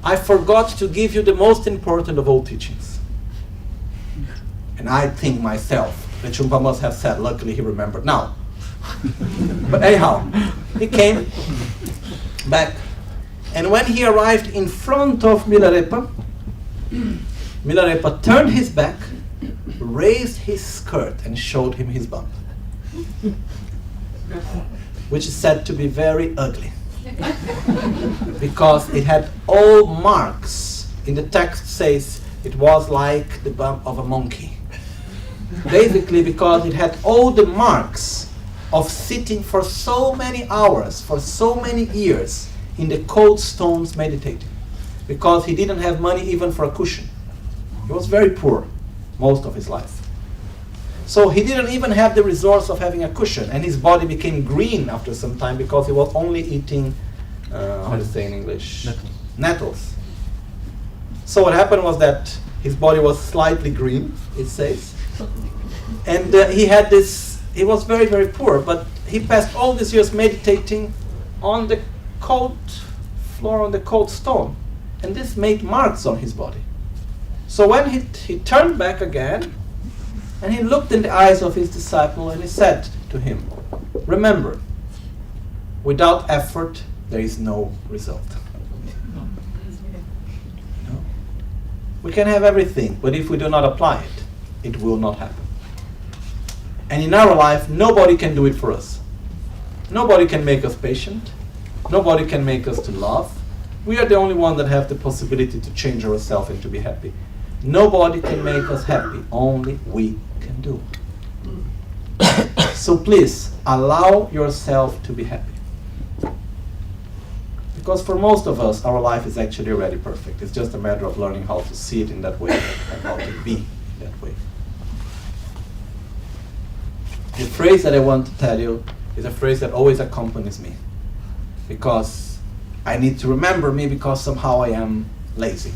I forgot to give you the most important of all teachings. And I think myself, that Trungpa must have said, luckily he remembered now. But anyhow, he came back. And when he arrived in front of Milarepa, Milarepa turned his back, raised his skirt and showed him his bump. Which is said to be very ugly. Because it had all marks. In the text says it was like the bump of a monkey. Basically because it had all the marks of sitting for so many hours, for so many years in the cold stones meditating. Because he didn't have money even for a cushion. He was very poor most of his life. So he didn't even have the resource of having a cushion, and his body became green after some time because he was only eating, how to say in English? Nettles. So what happened was that his body was slightly green, it says. And he was very, very poor, but he passed all these years meditating on the cold floor, on the cold stone. And this made marks on his body. So when he turned back again, and he looked in the eyes of his disciple and he said to him, remember, without effort, there is no result. No? We can have everything, but if we do not apply it, it will not happen. And in our life, nobody can do it for us. Nobody can make us patient. Nobody can make us to love. We are the only one that have the possibility to change ourselves and to be happy. Nobody can make us happy. Only we can do. So please, allow yourself to be happy. Because for most of us, our life is actually already perfect. It's just a matter of learning how to see it in that way and how to be that way. The phrase that I want to tell you is a phrase that always accompanies me. Because I need to remember me because somehow I am lazy.